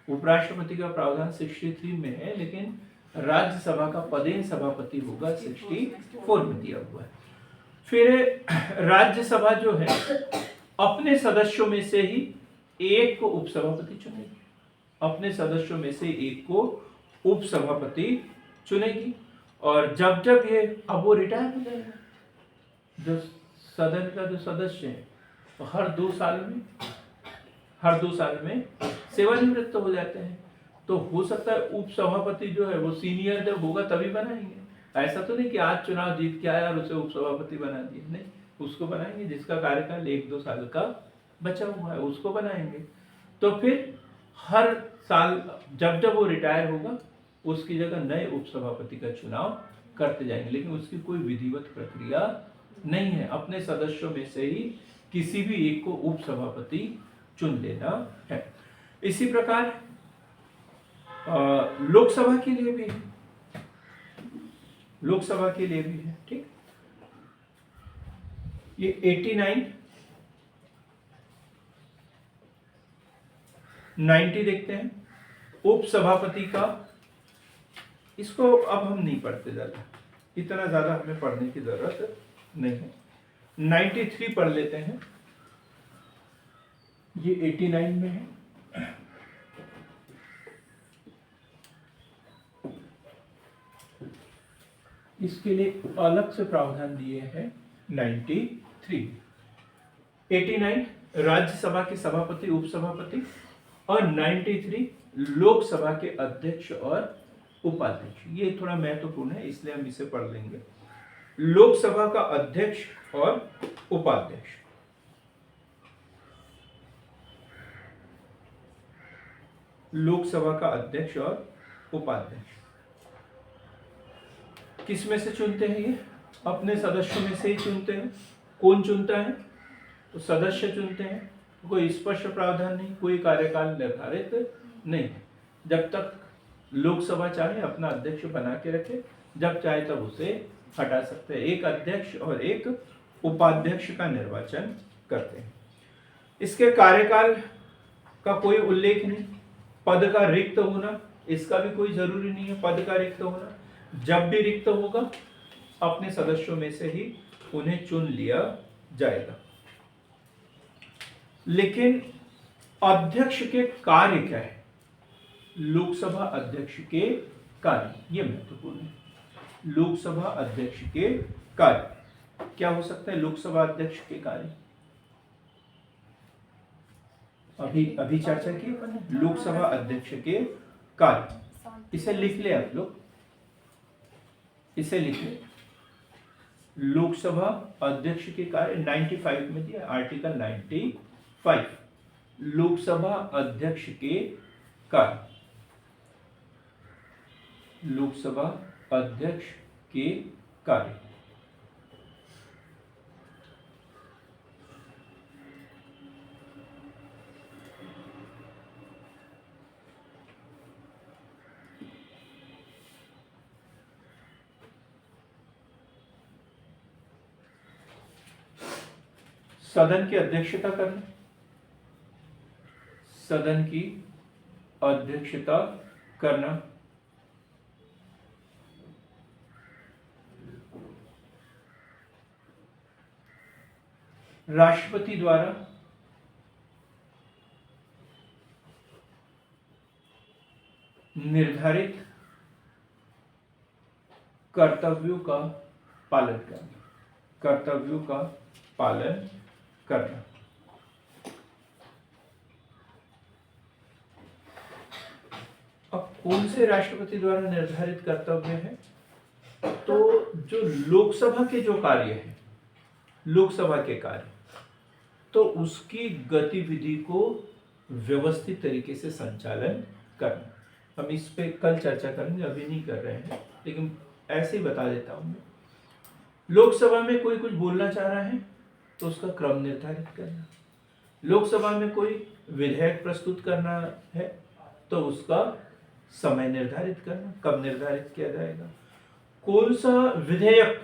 उपराष्ट्रपति का प्रावधान 63 में है, लेकिन राज्यसभा का पदेन सभापति होगा 64 में दिया हुआ है। फिर राज्यसभा जो है अपने सदस्यों में से ही एक को उपसभापति चुनेगी। अपने सदस्यों में से एक को उपसभापति चुनेगी, और जब जब ये, अब वो रिटायर हो जाएगा, जो सदन का जो सदस्य है, तो हर 2 साल में सेवानिवृत्त हो जाते हैं। तो हो सकता है उपसभापति जो है वो सीनियर जब होगा तभी बनाएंगे। ऐसा तो नहीं कि आज चुनाव जीत के आया और उसे उपसभापति बना दिया, नहीं, उसको बनाएंगे जिसका कार्यकाल 1-2 साल का बचा हुआ है उसको बनाएंगे। तो फिर हर साल जब जब वो रिटायर होगा उसकी जगह नए उपसभापति का चुनाव करते जाएंगे, लेकिन उसकी कोई विधिवत प्रक्रिया नहीं है। अपने सदस्यों में से ही किसी भी एक को उपसभापति चुन लेना है। इसी प्रकार लोकसभा के लिए भी है, लोकसभा के लिए भी है। ठीक, ये 89 90 देखते हैं उपसभापति का। इसको अब हम नहीं पढ़ते ज्यादा, इतना ज्यादा हमें पढ़ने की जरूरत नहीं है। 93 पढ़ लेते हैं, ये 89 में है। इसके लिए अलग से प्रावधान दिए हैं 93। 89 राज्यसभा के सभापति उपसभापति और 93 लोकसभा के अध्यक्ष और उपाध्यक्ष। ये थोड़ा महत्वपूर्ण है इसलिए हम इसे पढ़ लेंगे। लोकसभा का अध्यक्ष और उपाध्यक्ष, लोकसभा का अध्यक्ष और उपाध्यक्ष किस में से चुनते हैं? ये अपने सदस्यों में से ही चुनते हैं। कौन चुनता है? तो सदस्य चुनते हैं। कोई स्पष्ट प्रावधान नहीं, कोई कार्यकाल निर्धारित नहीं है। जब तक लोकसभा चाहे अपना अध्यक्ष बना के रखे, जब चाहे तब उसे हटा सकते हैं। एक अध्यक्ष और एक उपाध्यक्ष का निर्वाचन करते हैं। इसके कार्यकाल का कोई उल्लेख नहीं। पद का रिक्त होना, इसका भी कोई जरूरी नहीं है। पद का रिक्त होना, जब भी रिक्त होगा अपने सदस्यों में से ही उन्हें चुन लिया जाएगा। लेकिन अध्यक्ष के कार्य क्या है? लोकसभा अध्यक्ष के कार्य, ये महत्वपूर्ण है। लोकसभा अध्यक्ष के कार्य क्या हो सकता है? लोकसभा अध्यक्ष के कार्य अभी चर्चा की अपन ने। लोकसभा अध्यक्ष के कार्य, इसे लिख ले आप लोग, इसे लिख ले। लोकसभा अध्यक्ष के कार्य 95 में दिया, आर्टिकल 95। लोकसभा अध्यक्ष के कार्य, लोकसभा अध्यक्ष के कार्य। सदन की अध्यक्षता करना, सदन की अध्यक्षता करना, राष्ट्रपति द्वारा निर्धारित कर्तव्यों का पालन करना, कर्तव्यों का पालन करना। अब कौन से राष्ट्रपति द्वारा निर्धारित कर्तव्य है? तो जो लोकसभा के जो कार्य है, लोकसभा के कार्य, तो उसकी गतिविधि को व्यवस्थित तरीके से संचालन करना। हम इस पे कल चर्चा करेंगे, अभी नहीं कर रहे हैं, लेकिन ऐसे ही बता देता हूं मैं। लोकसभा में कोई कुछ बोलना चाह रहा है तो उसका क्रम निर्धारित करना। लोकसभा में कोई विधेयक प्रस्तुत करना है तो उसका समय निर्धारित करना, कब निर्धारित किया जाएगा। कौन सा विधेयक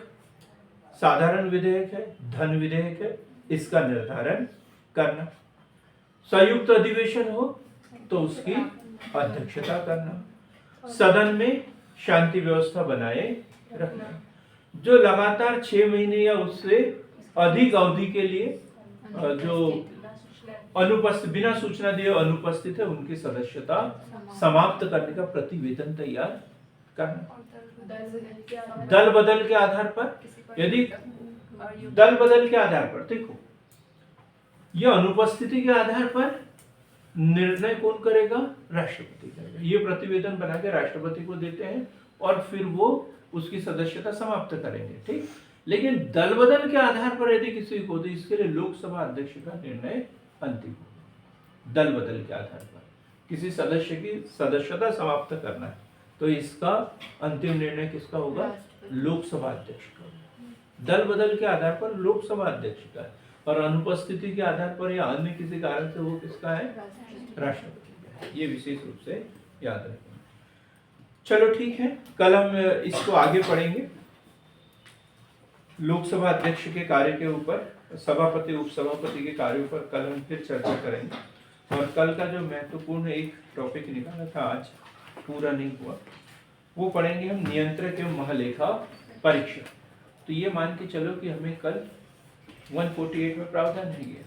साधारण विधेयक है, धन विधेयक है, इसका निर्धारण करना। संयुक्त अधिवेशन हो तो उसकी अध्यक्षता करना। सदन में शांति व्यवस्था बनाए रखना। जो लगातार 6 महीने या उससे अधिक अवधि के लिए जो अनुपस्थित, बिना सूचना दिए अनुपस्थित है, उनकी सदस्यता समाप्त करने का प्रतिवेदन तैयार करना। दल बदल के आधार पर, यदि दल बदल के आधार पर, देखो यह अनुपस्थिति के आधार पर निर्णय कौन करेगा? राष्ट्रपति करेगा। ये प्रतिवेदन बना के राष्ट्रपति को देते हैं और फिर वो उसकी सदस्यता समाप्त करेंगे। ठीक, लेकिन दल बदल के आधार पर यदि किसी को, तो इसके लिए लोकसभा अध्यक्ष का निर्णय अंतिम, दल बदल के आधार पर किसी सदस्य की सदस्यता समाप्त करना है तो इसका अंतिम निर्णय किसका होगा? लोकसभा अध्यक्ष का होगा। दल बदल के आधार पर लोकसभा अध्यक्ष का है और अनुपस्थिति के आधार पर या अन्य किसी कारण से वो किसका है? राष्ट्रपति का है। ये विशेष रूप से याद रखें। चलो ठीक है, कल हम इसको आगे पढ़ेंगे। लोकसभा अध्यक्ष के कार्य के ऊपर, सभापति उपसभापति के कार्यों पर कल हम फिर चर्चा करेंगे। और कल का जो महत्वपूर्ण एक टॉपिक निकाला था, आज पूरा नहीं हुआ, वो पढ़ेंगे हम नियंत्रक एवं महालेखा परीक्षक। तो ये मान के चलो कि हमें कल 148 में प्रावधान नहीं है,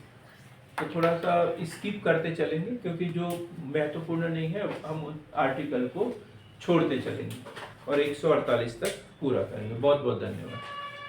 तो थोड़ा सा स्किप करते चलेंगे क्योंकि जो महत्वपूर्ण नहीं है हम उन आर्टिकल को छोड़ते चलेंगे और 148 तक पूरा करेंगे। बहुत बहुत धन्यवाद।